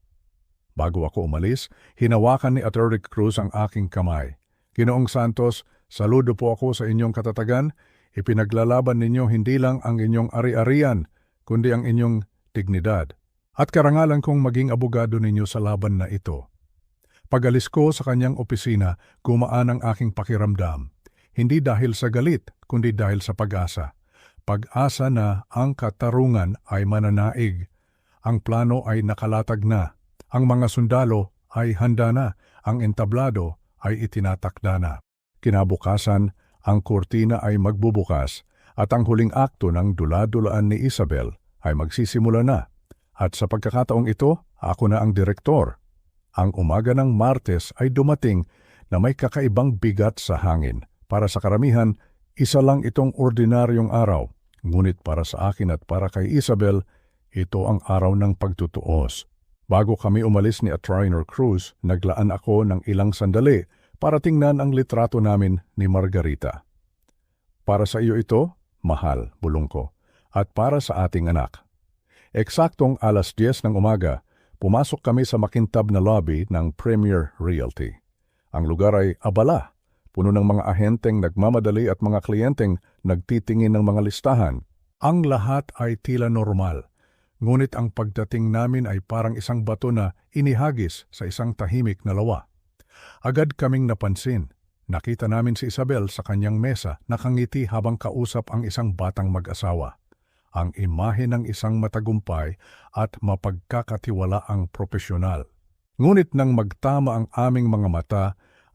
Bago ako umalis, hinawakan ni Atty. Cruz ang aking kamay. Ginoong Santos, saludo po ako sa inyong katatagan. Ipinaglalaban ninyo hindi lang ang inyong ari-arian, kundi ang inyong dignidad. At karangalan kong maging abogado ninyo sa laban na ito. Pag-alis ko sa kanyang opisina, gumaan ang aking pakiramdam. Hindi dahil sa galit, kundi dahil sa pag-asa. Pag-asa na ang katarungan ay mananaig. Ang plano ay nakalatag na. Ang mga sundalo ay handa na. Ang entablado ay itinatakda na. Kinabukasan, ang kurtina ay magbubukas at ang huling akto ng dula-dulaan ni Isabel ay magsisimula na. At sa pagkakataong ito, ako na ang direktor. Ang umaga ng Martes ay dumating na may kakaibang bigat sa hangin. Para sa karamihan, isa lang itong ordinaryong araw. Ngunit para sa akin at para kay Isabel, ito ang araw ng pagtutuos. Bago kami umalis ni Atty. Cruz, naglaan ako ng ilang sandali para tingnan ang litrato namin ni Margarita. Para sa iyo ito, mahal, bulong ko, at para sa ating anak. Eksaktong 10:00 ng umaga, pumasok kami sa makintab na lobby ng Premier Realty. Ang lugar ay abala, puno ng mga ahenteng nagmamadali at mga kliyenteng nagtitingin ng mga listahan. Ang lahat ay tila normal, ngunit ang pagdating namin ay parang isang bato na inihagis sa isang tahimik na lawa. Agad kaming napansin. Nakita namin si Isabel sa kanyang mesa, nakangiti habang kausap ang isang batang mag-asawa. Ang imahe ng isang matagumpay at mapagkakatiwalaang propesyonal. Ngunit nang magtama ang aming mga mata,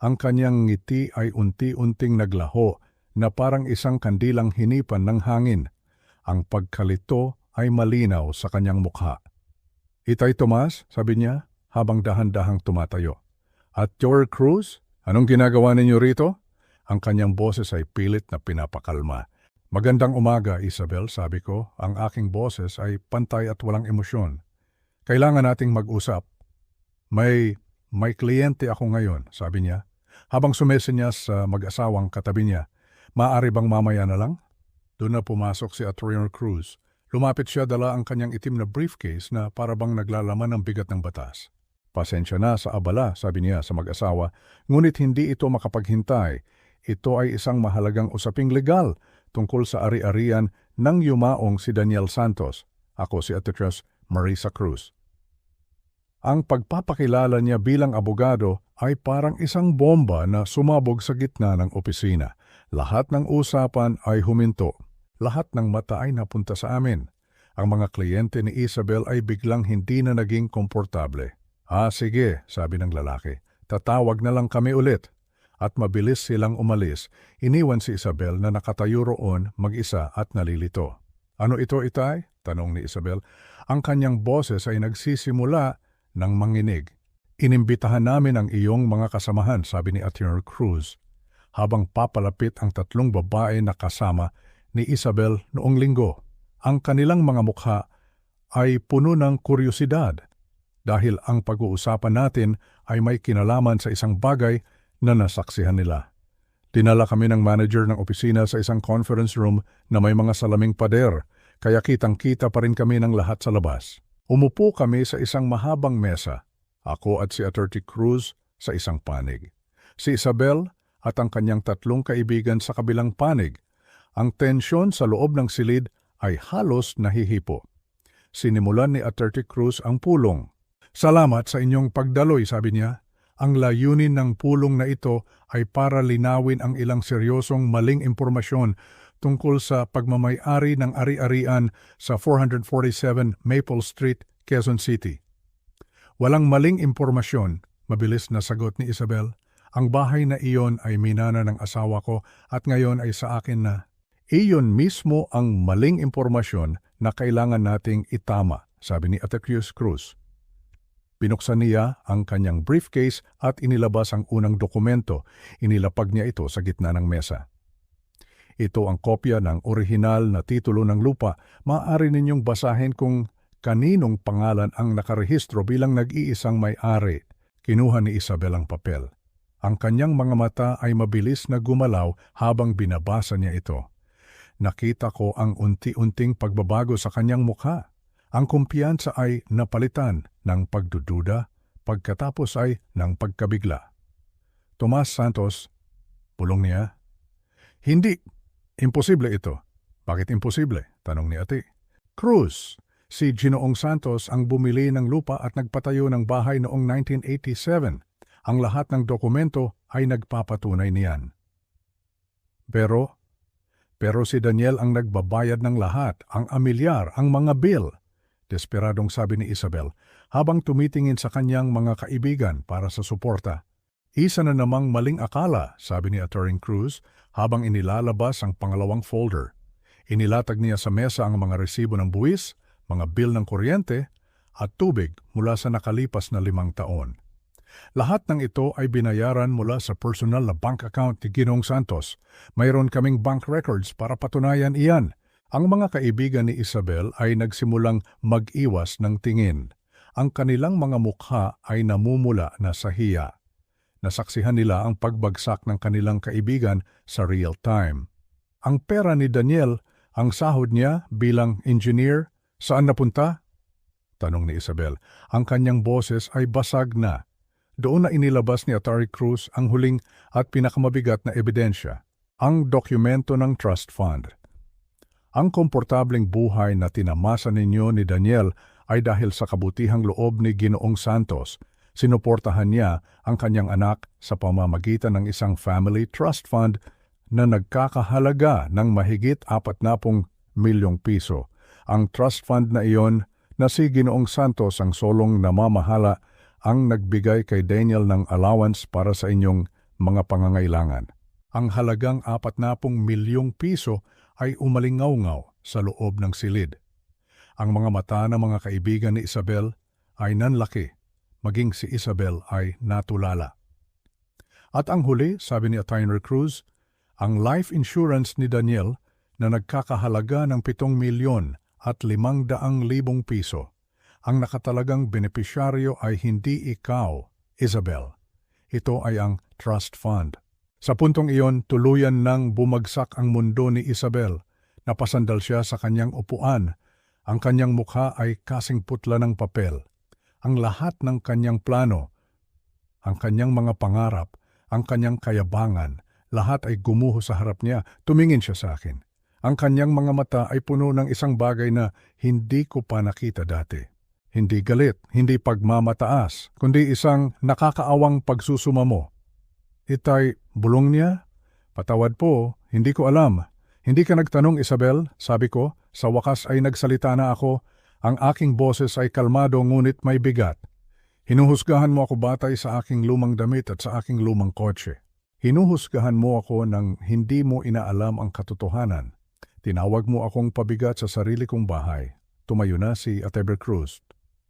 ang kanyang ngiti ay unti-unting naglaho na parang isang kandilang hinipan ng hangin. Ang pagkalito ay malinaw sa kanyang mukha. "Itay Tomas," sabi niya habang dahan-dahang tumatayo. "At Atty. Cruz, anong ginagawa ninyo rito?" Ang kanyang boses ay pilit na pinapakalma. "Magandang umaga, Isabel," sabi ko. Ang aking boses ay pantay at walang emosyon. "Kailangan nating mag-usap." May kliyente ako ngayon," sabi niya. Habang sumesenyas sa mag-asawang katabi niya, "Maaari bang mamaya na lang?" Doon na pumasok si Atty. Cruz. Lumapit siya, dala ang kanyang itim na briefcase na para bang naglalaman ng bigat ng batas. Pasensya na sa abala, sabi niya sa mag-asawa, ngunit hindi ito makapaghintay. Ito ay isang mahalagang usaping legal tungkol sa ari-arian ng yumaong si Daniel Santos. Ako si Attorney Marisa Cruz. Ang pagpapakilala niya bilang abogado ay parang isang bomba na sumabog sa gitna ng opisina. Lahat ng usapan ay huminto. Lahat ng mata ay napunta sa amin. Ang mga kliyente ni Isabel ay biglang hindi na naging komportable. Sige, sabi ng lalaki. Tatawag na lang kami ulit. At mabilis silang umalis. Iniwan si Isabel na nakatayo roon mag-isa at nalilito. Ano ito, Itay? Tanong ni Isabel. Ang kanyang boses ay nagsisimula ng manginig. Inimbitahan namin ang iyong mga kasamahan, sabi ni Attorney Cruz, habang papalapit ang tatlong babae na kasama ni Isabel noong linggo. Ang kanilang mga mukha ay puno ng kuryosidad dahil ang pag-uusapan natin ay may kinalaman sa isang bagay na nasaksihan nila. Dinala kami ng manager ng opisina sa isang conference room na may mga salaming pader, kaya kitang-kita pa rin kami ng lahat sa labas. Umupo kami sa isang mahabang mesa, ako at si Attorney Cruz sa isang panig. Si Isabel at ang kanyang tatlong kaibigan sa kabilang panig. Ang tensyon sa loob ng silid ay halos nahihipo. Sinimulan ni Attorney Cruz ang pulong. Salamat sa inyong pagdaloy, sabi niya. Ang layunin ng pulong na ito ay para linawin ang ilang seryosong maling impormasyon tungkol sa pagmamay-ari ng ari-arian sa 447 Maple Street, Quezon City. Walang maling impormasyon, mabilis na sagot ni Isabel. Ang bahay na iyon ay minana ng asawa ko at ngayon ay sa akin na. Iyon mismo ang maling impormasyon na kailangan nating itama, sabi ni Attorney Cruz. Binuksan niya ang kanyang briefcase at inilabas ang unang dokumento. Inilapag niya ito sa gitna ng mesa. Ito ang kopya ng orihinal na titulo ng lupa. Maaari ninyong basahin kung kaninong pangalan ang nakarehistro bilang nag-iisang may-ari. Kinuha ni Isabel ang papel. Ang kanyang mga mata ay mabilis na gumalaw habang binabasa niya ito. Nakita ko ang unti-unting pagbabago sa kanyang mukha. Ang kumpiyansa ay napalitan ng pagdududa, pagkatapos ay ng pagkabigla. Tomas Santos, bulong niya. Hindi. Imposible ito. Bakit imposible? Tanong ni Ate. Cruz, si Ginoong Santos ang bumili ng lupa at nagpatayo ng bahay noong 1987. Ang lahat ng dokumento ay nagpapatunay niyan. Pero si Daniel ang nagbabayad ng lahat, ang amilyar, ang mga bill. Desperadong sabi ni Isabel habang tumitingin sa kanyang mga kaibigan para sa suporta. Isa na namang maling akala, sabi ni Attorney Cruz habang inilalabas ang pangalawang folder. Inilatag niya sa mesa ang mga resibo ng buwis, mga bill ng kuryente at tubig mula sa nakalipas na 5 taon. Lahat ng ito ay binayaran mula sa personal na bank account ni Ginoong Santos. Mayroon kaming bank records para patunayan iyan. Ang mga kaibigan ni Isabel ay nagsimulang mag-iwas ng tingin. Ang kanilang mga mukha ay namumula na sa hiya. Nasaksihan nila ang pagbagsak ng kanilang kaibigan sa real time. Ang pera ni Daniel, ang sahod niya bilang engineer, saan napunta? Tanong ni Isabel. Ang kanyang boses ay basag na. Doon na inilabas ni Attorney Cruz ang huling at pinakamabigat na ebidensya, ang dokumento ng trust fund. Ang komportableng buhay na tinamasa ninyo ni Daniel ay dahil sa kabutihang loob ni Ginoong Santos. Sinuportahan niya ang kanyang anak sa pamamagitan ng isang family trust fund na nagkakahalaga ng mahigit 40 milyong piso. Ang trust fund na iyon na si Ginoong Santos ang solong namamahala ang nagbigay kay Daniel ng allowance para sa inyong mga pangangailangan. Ang halagang 40 milyong piso ay umalingaw-ngaw sa loob ng silid. Ang mga mata ng mga kaibigan ni Isabel ay nanlaki, maging si Isabel ay natulala. At ang huli, sabi ni Attorney Cruz, ang life insurance ni Daniel na nagkakahalaga ng 7 milyon at 500,000 piso. Ang nakatalagang benepisyaryo ay hindi ikaw, Isabel. Ito ay ang trust fund. Sa puntong iyon, tuluyan nang bumagsak ang mundo ni Isabel. Napasandal siya sa kanyang upuan. Ang kanyang mukha ay kasing putla ng papel. Ang lahat ng kanyang plano, ang kanyang mga pangarap, ang kanyang kayabangan, lahat ay gumuho sa harap niya. Tumingin siya sa akin. Ang kanyang mga mata ay puno ng isang bagay na hindi ko pa nakita dati. Hindi galit, hindi pagmamataas, kundi isang nakakaawang pagsusumamo. Itay, bulong niya? Patawad po, hindi ko alam. Hindi ka nagtanong, Isabel, sabi ko. Sa wakas ay nagsalita na ako. Ang aking boses ay kalmado ngunit may bigat. Hinuhusgahan mo ako batay sa aking lumang damit at sa aking lumang kotse. Hinuhusgahan mo ako nang hindi mo inaalam ang katotohanan. Tinawag mo akong pabigat sa sarili kong bahay. Tumayo na si Ateber Cruz.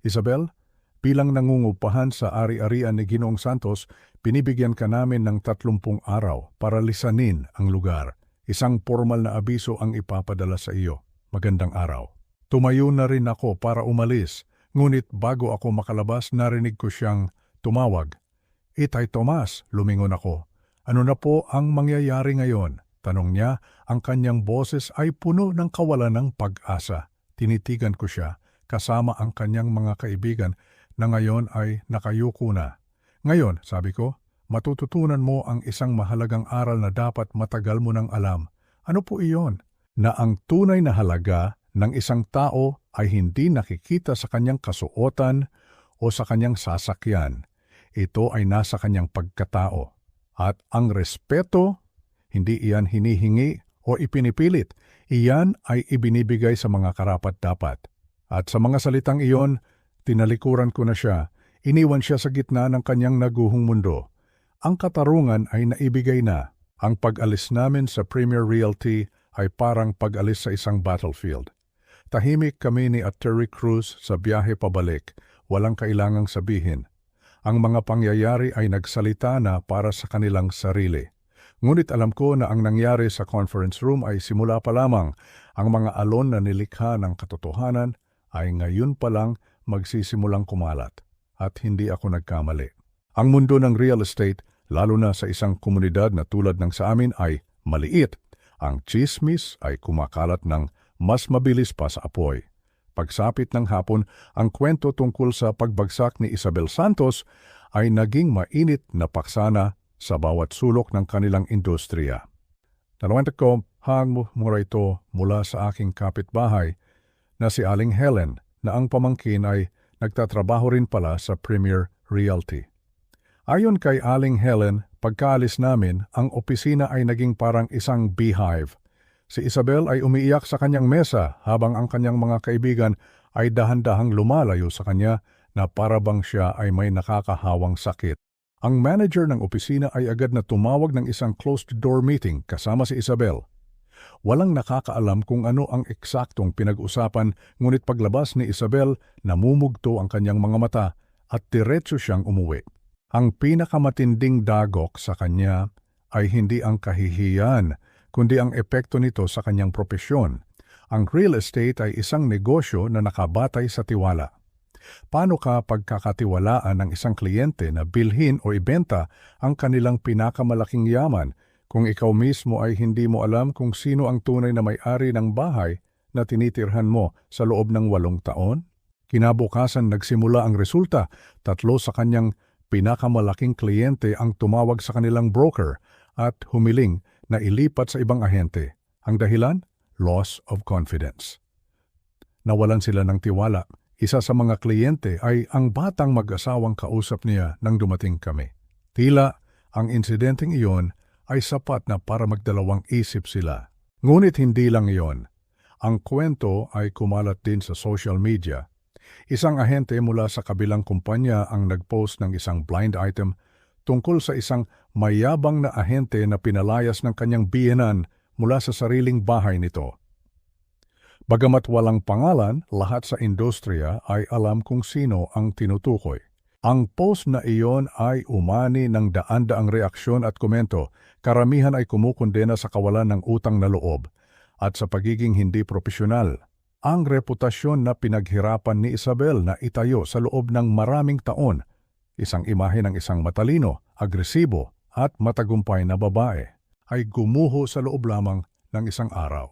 Isabel, bilang nangungupahan sa ari-arian ni Ginoong Santos, binibigyan ka namin ng 30 araw para lisanin ang lugar. Isang formal na abiso ang ipapadala sa iyo. Magandang araw. Tumayo na rin ako para umalis, ngunit bago ako makalabas narinig ko siyang tumawag. Itay Tomas, lumingon ako. Ano na po ang mangyayari ngayon? Tanong niya, ang kanyang boses ay puno ng kawalan ng pag-asa. Tinitigan ko siya, kasama ang kanyang mga kaibigan na ngayon ay nakayuko na. Ngayon, sabi ko, matututunan mo ang isang mahalagang aral na dapat matagal mo nang alam. Ano po iyon? Na ang tunay na halaga ng isang tao ay hindi nakikita sa kanyang kasuotan o sa kanyang sasakyan. Ito ay nasa kanyang pagkatao. At ang respeto, hindi iyan hinihingi o ipinipilit. Iyan ay ibinibigay sa mga karapat-dapat. At sa mga salitang iyon, tinalikuran ko na siya. Iniwan siya sa gitna ng kanyang naguhong mundo. Ang katarungan ay naibigay na. Ang pag-alis namin sa Premier Realty ay parang pag-alis sa isang battlefield. Tahimik kami ni Terry Cruz sa biyahe pabalik. Walang kailangang sabihin. Ang mga pangyayari ay nagsalita na para sa kanilang sarili. Ngunit alam ko na ang nangyari sa conference room ay simula pa lamang. Ang mga alon na nilikha ng katotohanan ay ngayon pa lang magsisimulang kumalat. At hindi ako nagkamali. Ang mundo ng real estate, lalo na sa isang komunidad na tulad ng sa amin, ay maliit. Ang chismis ay kumakalat ng mas mabilis pa sa apoy. Pagsapit ng hapon, ang kwento tungkol sa pagbagsak ni Isabel Santos ay naging mainit na paksana sa bawat sulok ng kanilang industriya. Nalawanta ko, hang mura ito mula sa aking kapitbahay na si Aling Helen na ang pamangkin ay nagtatrabaho rin pala sa Premier Realty. Ayon kay Aling Helen, pagkaalis namin, ang opisina ay naging parang isang beehive. Si Isabel ay umiiyak sa kanyang mesa habang ang kanyang mga kaibigan ay dahan-dahang lumalayo sa kanya na parabang siya ay may nakakahawang sakit. Ang manager ng opisina ay agad na tumawag ng isang closed-door meeting kasama si Isabel. Walang nakakaalam kung ano ang eksaktong pinag-usapan, ngunit paglabas ni Isabel, namumugto ang kanyang mga mata at diretso siyang umuwi. Ang pinakamatinding dagok sa kanya ay hindi ang kahihiyan, kundi ang epekto nito sa kanyang propesyon. Ang real estate ay isang negosyo na nakabatay sa tiwala. Paano ka pagkakatiwalaan ng isang kliyente na bilhin o ibenta ang kanilang pinakamalaking yaman kung ikaw mismo ay hindi mo alam kung sino ang tunay na may-ari ng bahay na tinitirhan mo sa loob ng 8 taon? Kinabukasan nagsimula ang resulta. 3 sa kanyang pinakamalaking kliyente ang tumawag sa kanilang broker at humiling na ilipat sa ibang ahente. Ang dahilan? Loss of confidence. Nawalan sila ng tiwala. Isa sa mga kliyente ay ang batang mag-asawang kausap niya nang dumating kami. Tila ang insidenteng iyon ay sapat na para magdalawang isip sila. Ngunit hindi lang iyon. Ang kwento ay kumalat din sa social media. Isang ahente mula sa kabilang kumpanya ang nagpost ng isang blind item tungkol sa isang mayabang na ahente na pinalayas ng kanyang biyenan mula sa sariling bahay nito. Bagamat walang pangalan, lahat sa industriya ay alam kung sino ang tinutukoy. Ang post na iyon ay umani ng daan-daang reaksyon at komento. Karamihan ay kumukondena sa kawalan ng utang na loob at sa pagiging hindi propesyonal. Ang reputasyon na pinaghirapan ni Isabel na itayo sa loob ng maraming taon, isang imahe ng isang matalino, agresibo at matagumpay na babae, ay gumuho sa loob lamang ng isang araw.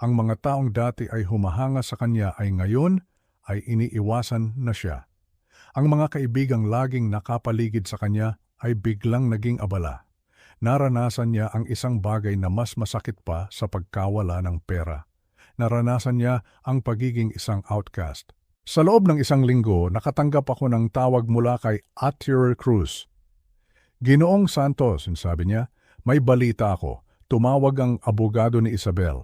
Ang mga taong dati ay humahanga sa kanya ay ngayon ay iniiwasan na siya. Ang mga kaibigang laging nakapaligid sa kanya ay biglang naging abala. Naranasan niya ang isang bagay na mas masakit pa sa pagkawala ng pera. Naranasan niya ang pagiging isang outcast. Sa loob ng isang linggo, nakatanggap ako ng tawag mula kay Arthur Cruz. Ginoong Santos, sabi niya, may balita ako. Tumawag ang abogado ni Isabel.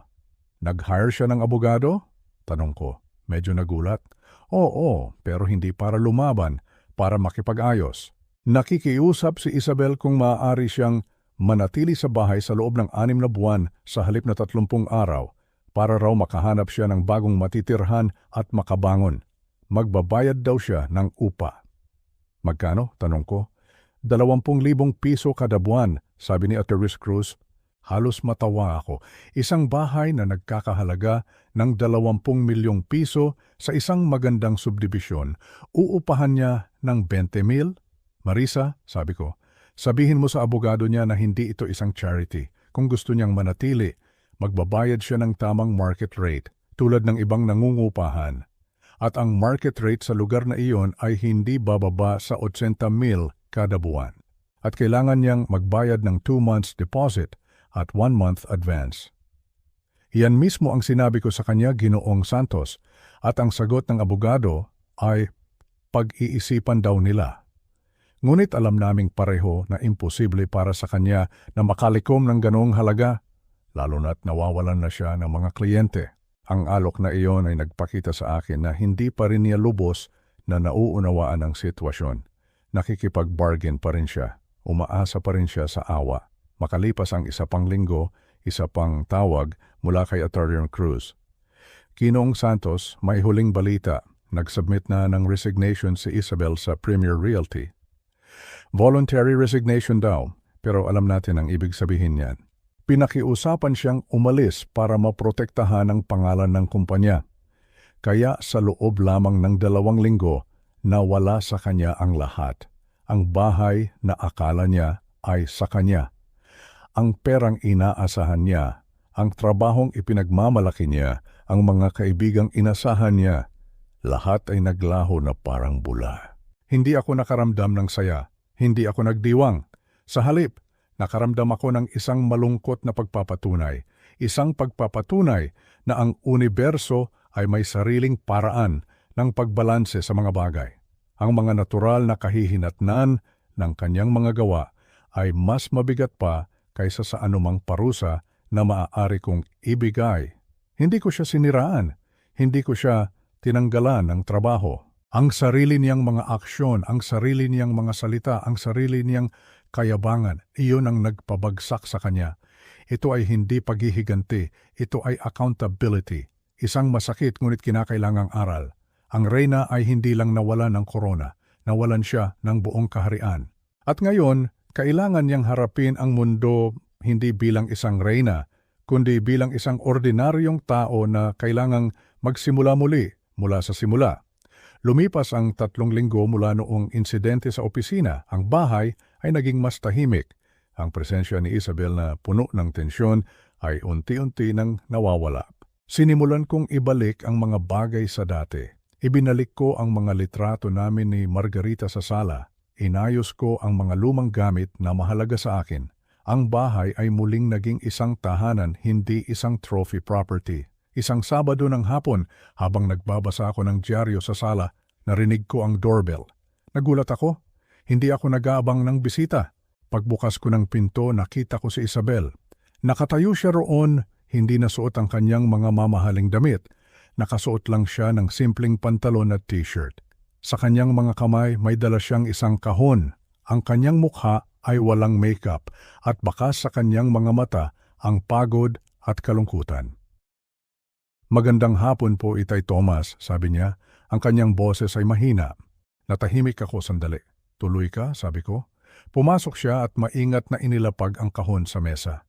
Nag-hire siya ng abogado? Tanong ko. Medyo nagulat. Oo, pero hindi para lumaban, para makipag-ayos. Nakikiusap si Isabel kung maaari siyang manatili sa bahay sa loob ng 6 na buwan sa halip na 30 araw para raw makahanap siya ng bagong matitirhan at makabangon. Magbabayad daw siya ng upa. Magkano? Tanong ko. 20,000 piso kada buwan, sabi ni Arthur Cruz. Halos matawa ako. Isang bahay na nagkakahalaga ng 20 milyong piso sa isang magandang subdibisyon, uupahan niya ng 20,000? Marisa, sabi ko, sabihin mo sa abogado niya na hindi ito isang charity. Kung gusto niyang manatili, magbabayad siya ng tamang market rate, tulad ng ibang nangungupahan. At ang market rate sa lugar na iyon ay hindi bababa sa 80,000 kada buwan. At kailangan niyang magbayad ng 2 months deposit at 1 month advance. Iyan mismo ang sinabi ko sa kanya, Ginoong Santos, at ang sagot ng abogado ay pag-iisipan daw nila. Ngunit alam naming pareho na imposible para sa kanya na makalikom ng ganoong halaga, lalo na't nawawalan na siya ng mga kliyente. Ang alok na iyon ay nagpakita sa akin na hindi pa rin niya lubos na nauunawaan ang sitwasyon. Nakikipag-bargain pa rin siya, umaasa pa rin siya sa awa. Makalipas ang 1 pang linggo, 1 pang tawag mula kay Arthur Cruz. Ginoong Santos, may huling balita. Nag-submit na ng resignation si Isabel sa Premier Realty. Voluntary resignation daw, pero alam natin ang ibig sabihin niyan. Pinakiusapan siyang umalis para maprotektahan ang pangalan ng kumpanya. Kaya sa loob lamang ng 2 linggo, nawala sa kanya ang lahat. Ang bahay na akala niya ay sa kanya. Ang perang inaasahan niya, ang trabahong ipinagmamalaki niya, ang mga kaibigang inasahan niya, lahat ay naglaho na parang bula. Hindi ako nakaramdam ng saya, hindi ako nagdiwang. Sa halip, nakaramdam ako ng isang malungkot na pagpapatunay, isang pagpapatunay na ang universo ay may sariling paraan ng pagbalanse sa mga bagay. Ang mga natural na kahihinatnan ng kanyang mga gawa ay mas mabigat pa kaysa sa anumang parusa na maaari kong ibigay. Hindi ko siya siniraan, hindi ko siya tinanggalan ng trabaho. Ang sarili niyang mga aksyon, ang sarili niyang mga salita, ang sarili niyang kayabangan, iyon ang nagpabagsak sa kanya. Ito ay hindi paghihiganti, ito ay accountability. Isang masakit ngunit kinakailangang aral. Ang reyna ay hindi lang nawalan ng korona, nawalan siya ng buong kaharian. At ngayon, kailangan niyang harapin ang mundo hindi bilang isang reyna, kundi bilang isang ordinaryong tao na kailangang magsimula muli mula sa simula. Lumipas ang 3 linggo mula noong insidente sa opisina, ang bahay ay naging mas tahimik. Ang presensya ni Isabel na puno ng tensyon ay unti-unti nang nawawala. Sinimulan kong ibalik ang mga bagay sa dati. Ibinalik ko ang mga litrato namin ni Margarita sa sala. Inayos ko ang mga lumang gamit na mahalaga sa akin. Ang bahay ay muling naging isang tahanan, hindi isang trophy property. Isang Sabado ng hapon, habang nagbabasa ako ng dyaryo sa sala, narinig ko ang doorbell. Nagulat ako. Hindi ako nag-aabang ng bisita. Pagbukas ko ng pinto, nakita ko si Isabel. Nakatayo siya roon, hindi nasuot ang kanyang mga mamahaling damit. Nakasuot lang siya ng simpleng pantalon at t-shirt. Sa kanyang mga kamay, may dala siyang isang kahon. Ang kanyang mukha ay walang makeup at bakas sa kanyang mga mata ang pagod at kalungkutan. Magandang hapon po, Itay Tomas, sabi niya. Ang kanyang boses ay mahina. Natahimik ako sandali. Tuloy ka, sabi ko. Pumasok siya at maingat na inilapag ang kahon sa mesa.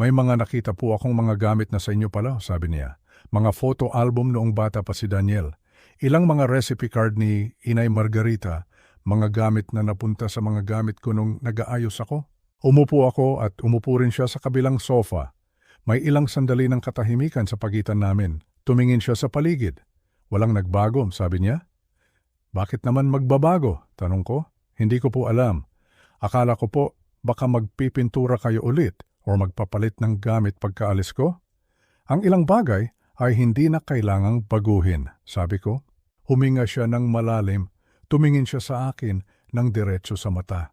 May mga nakita po akong mga gamit na sa inyo pala, sabi niya. Mga photo album noong bata pa si Daniel. Ilang mga recipe card ni Inay Margarita, mga gamit na napunta sa mga gamit ko nung nag-aayos ako. Umupo ako at umupo rin siya sa kabilang sofa. May ilang sandali ng katahimikan sa pagitan namin. Tumingin siya sa paligid. Walang nagbago, sabi niya. Bakit naman magbabago? Tanong ko. Hindi ko po alam. Akala ko po baka magpipintura kayo ulit o magpapalit ng gamit pagkaalis ko. Ang ilang bagay ay hindi na kailangang baguhin, sabi ko. Huminga siya ng malalim, tumingin siya sa akin ng diretso sa mata.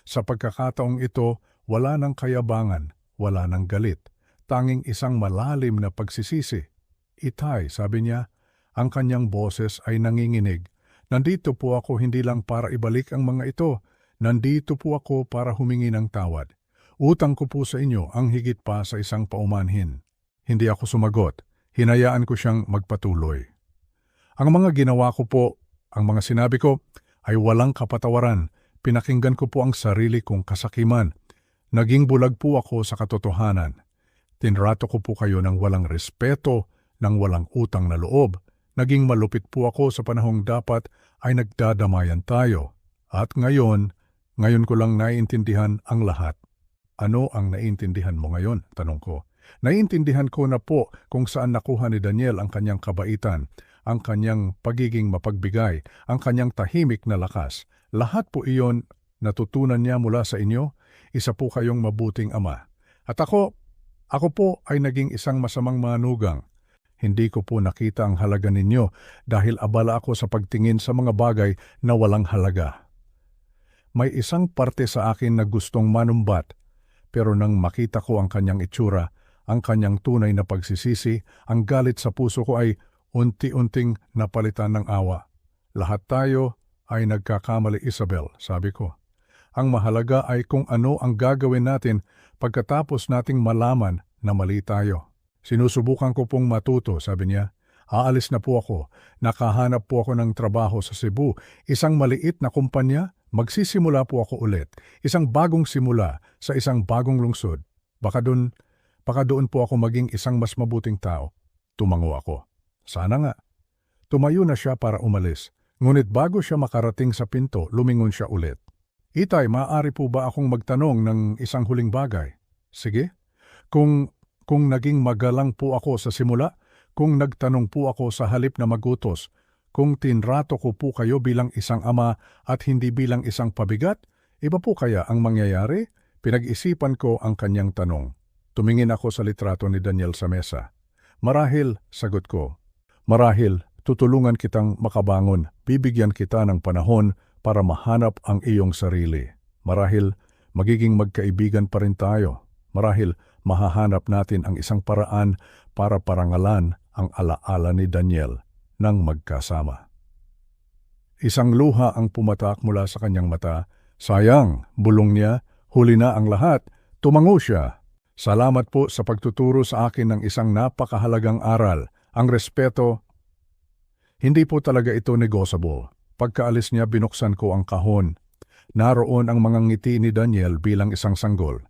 Sa pagkakataong ito, wala ng kayabangan, wala ng galit, tanging isang malalim na pagsisisi. Itay, sabi niya, ang kanyang boses ay nanginginig. Nandito po ako hindi lang para ibalik ang mga ito, nandito po ako para humingi ng tawad. Utang ko po sa inyo ang higit pa sa isang paumanhin. Hindi ako sumagot, hinayaan ko siyang magpatuloy. Ang mga ginawa ko po, ang mga sinabi ko, ay walang kapatawaran. Pinakinggan ko po ang sarili kong kasakiman. Naging bulag po ako sa katotohanan. Tinrato ko po kayo ng walang respeto, ng walang utang na loob. Naging malupit po ako sa panahong dapat ay nagdadamayan tayo. At ngayon ko lang naiintindihan ang lahat. Ano ang naiintindihan mo ngayon? Tanong ko. Naiintindihan ko na po kung saan nakuha ni Daniel ang kanyang kabaitan, ang kanyang pagiging mapagbigay, ang kanyang tahimik na lakas. Lahat po iyon natutunan niya mula sa inyo. Isa po kayong mabuting ama. At ako po ay naging isang masamang manugang. Hindi ko po nakita ang halaga ninyo dahil abala ako sa pagtingin sa mga bagay na walang halaga. May isang parte sa akin na gustong manumbat, pero nang makita ko ang kanyang itsura, ang kanyang tunay na pagsisisi, ang galit sa puso ko ay unti-unting napalitan ng awa. Lahat tayo ay nagkakamali, Isabel, sabi ko. Ang mahalaga ay kung ano ang gagawin natin pagkatapos nating malaman na mali tayo. Sinusubukan ko pong matuto, sabi niya. Aalis na po ako. Nakahanap po ako ng trabaho sa Cebu. Isang maliit na kumpanya, magsisimula po ako ulit. Isang bagong simula sa isang bagong lungsod. Baka doon po ako maging isang mas mabuting tao. Tumango ako. Sana nga. Tumayo na siya para umalis. Ngunit bago siya makarating sa pinto, lumingon siya ulit. Itay, maaari po ba akong magtanong ng isang huling bagay? Sige. Kung naging magalang po ako sa simula, kung nagtanong po ako sa halip na magutos, kung tinrato ko po kayo bilang isang ama at hindi bilang isang pabigat, iba po kaya ang mangyayari? Pinag-isipan ko ang kanyang tanong. Tumingin ako sa litrato ni Daniel sa mesa. Marahil, sagot ko. Marahil, tutulungan kitang makabangon, bibigyan kita ng panahon para mahanap ang iyong sarili. Marahil, magiging magkaibigan pa rin tayo. Marahil, mahahanap natin ang isang paraan para parangalan ang alaala ni Daniel nang magkasama. Isang luha ang pumatak mula sa kanyang mata. Sayang, bulong niya, huli na ang lahat. Tumango siya. Salamat po sa pagtuturo sa akin ng isang napakahalagang aral, ang respeto. Hindi po talaga ito negotiable. Pagkaalis niya, binuksan ko ang kahon. Naroon ang mga ngiti ni Daniel bilang isang sanggol.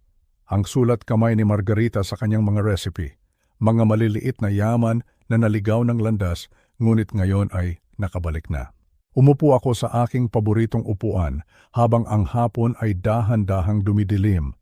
Ang sulat kamay ni Margarita sa kanyang mga recipe, mga maliliit na yaman na naligaw ng landas, ngunit ngayon ay nakabalik na. Umupo ako sa aking paboritong upuan habang ang hapon ay dahan-dahang dumidilim.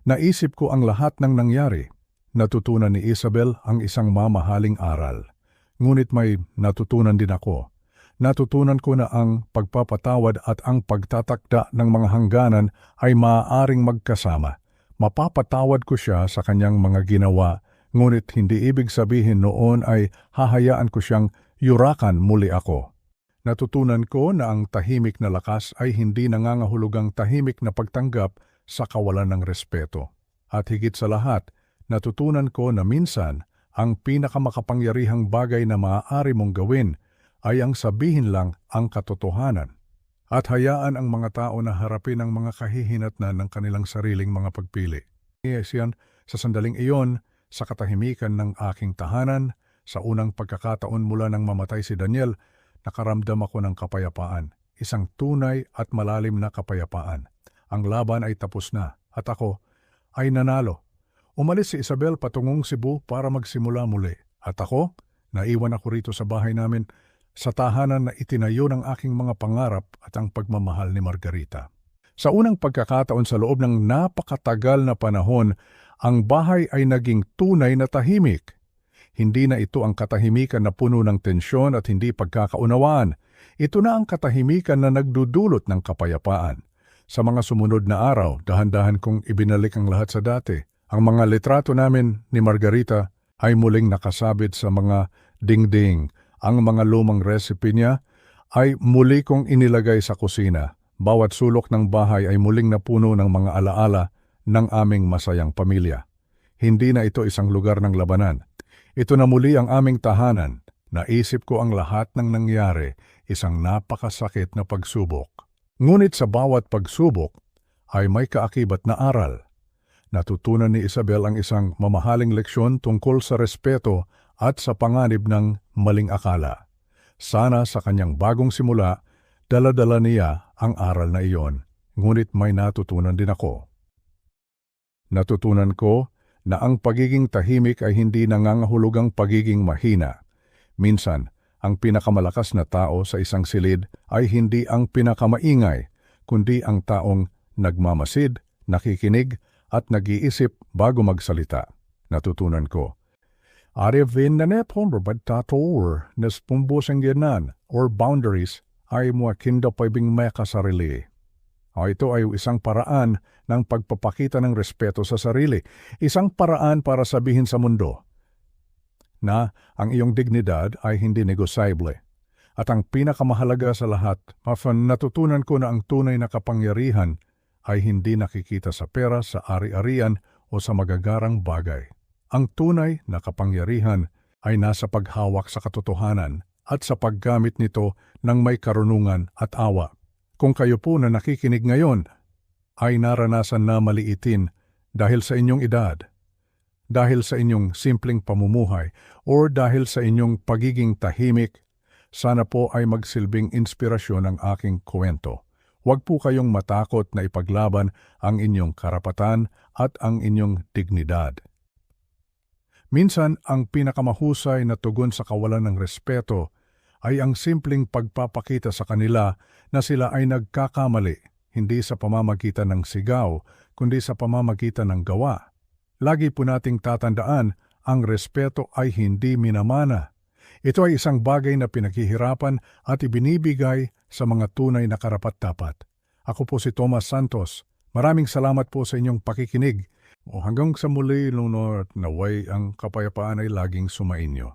Naisip ko ang lahat ng nangyari. Natutunan ni Isabel ang isang mamahaling aral. Ngunit may natutunan din ako. Natutunan ko na ang pagpapatawad at ang pagtatakda ng mga hangganan ay maaaring magkasama. Mapapatawad ko siya sa kanyang mga ginawa, ngunit hindi ibig sabihin noon ay hahayaan ko siyang yurakan muli ako. Natutunan ko na ang tahimik na lakas ay hindi nangangahulugang tahimik na pagtanggap sa kawalan ng respeto. At higit sa lahat, natutunan ko na minsan ang pinakamakapangyarihang bagay na maaari mong gawin ay ang sabihin lang ang katotohanan. At hayaan ang mga tao na harapin ang mga kahihinatnan ng kanilang sariling mga pagpili. Yan, sa sandaling iyon, sa katahimikan ng aking tahanan, sa unang pagkakataon mula nang mamatay si Daniel, nakaramdam ako ng kapayapaan, isang tunay at malalim na kapayapaan. Ang laban ay tapos na, at ako ay nanalo. Umalis si Isabel patungong Cebu para magsimula muli, at ako, naiwan ako rito sa bahay namin, sa tahanan na itinayo ng aking mga pangarap at ang pagmamahal ni Margarita. Sa unang pagkakataon sa loob ng napakatagal na panahon, ang bahay ay naging tunay na tahimik. Hindi na ito ang katahimikan na puno ng tensyon at hindi pagkakaunawaan. Ito na ang katahimikan na nagdudulot ng kapayapaan. Sa mga sumunod na araw, dahan-dahan kong ibinalik ang lahat sa dati. Ang mga litrato namin ni Margarita ay muling nakasabit sa mga dingding. Ang mga lumang recipe niya ay muli kong inilagay sa kusina. Bawat sulok ng bahay ay muling napuno ng mga alaala ng aming masayang pamilya. Hindi na ito isang lugar ng labanan. Ito na muli ang aming tahanan. Naisip ko ang lahat ng nangyari, isang napakasakit na pagsubok. Ngunit sa bawat pagsubok ay may kaakibat na aral. Natutunan ni Isabel ang isang mamahaling leksyon tungkol sa respeto at sa panganib ng maling akala. Sana sa kanyang bagong simula, dala-dala niya ang aral na iyon, ngunit may natutunan din ako. Natutunan ko na ang pagiging tahimik ay hindi nangangahulugang pagiging mahina. Minsan, ang pinakamalakas na tao sa isang silid ay hindi ang pinakamaingay, kundi ang taong nagmamasid, nakikinig, at nag-iisip bago magsalita. Natutunan ko. Arevin na nepon robadtator nas pumbusang yanan or boundaries ay mga kinda pwedeng may kasarili. Ito ay isang paraan ng pagpapakita ng respeto sa sarili. Isang paraan para sabihin sa mundo na ang iyong dignidad ay hindi negosyable. At ang pinakamahalaga sa lahat, natutunan ko na ang tunay na kapangyarihan ay hindi nakikita sa pera, sa ari-arian o sa magagarang bagay. Ang tunay na kapangyarihan ay nasa paghawak sa katotohanan at sa paggamit nito ng may karunungan at awa. Kung kayo po na nakikinig ngayon ay naranasan na maliitin dahil sa inyong edad, dahil sa inyong simpleng pamumuhay, o dahil sa inyong pagiging tahimik, sana po ay magsilbing inspirasyon ang aking kwento. Huwag po kayong matakot na ipaglaban ang inyong karapatan at ang inyong dignidad. Minsan, ang pinakamahusay na tugon sa kawalan ng respeto ay ang simpleng pagpapakita sa kanila na sila ay nagkakamali, hindi sa pamamagitan ng sigaw, kundi sa pamamagitan ng gawa. Lagi po nating tatandaan, ang respeto ay hindi minamana. Ito ay isang bagay na pinaghihirapan at ibinibigay sa mga tunay na karapat-dapat. Ako po si Tomas Santos. Maraming salamat po sa inyong pakikinig. O hanggang sa muli, Lord, naway ang kapayapaan ay laging sumainyo.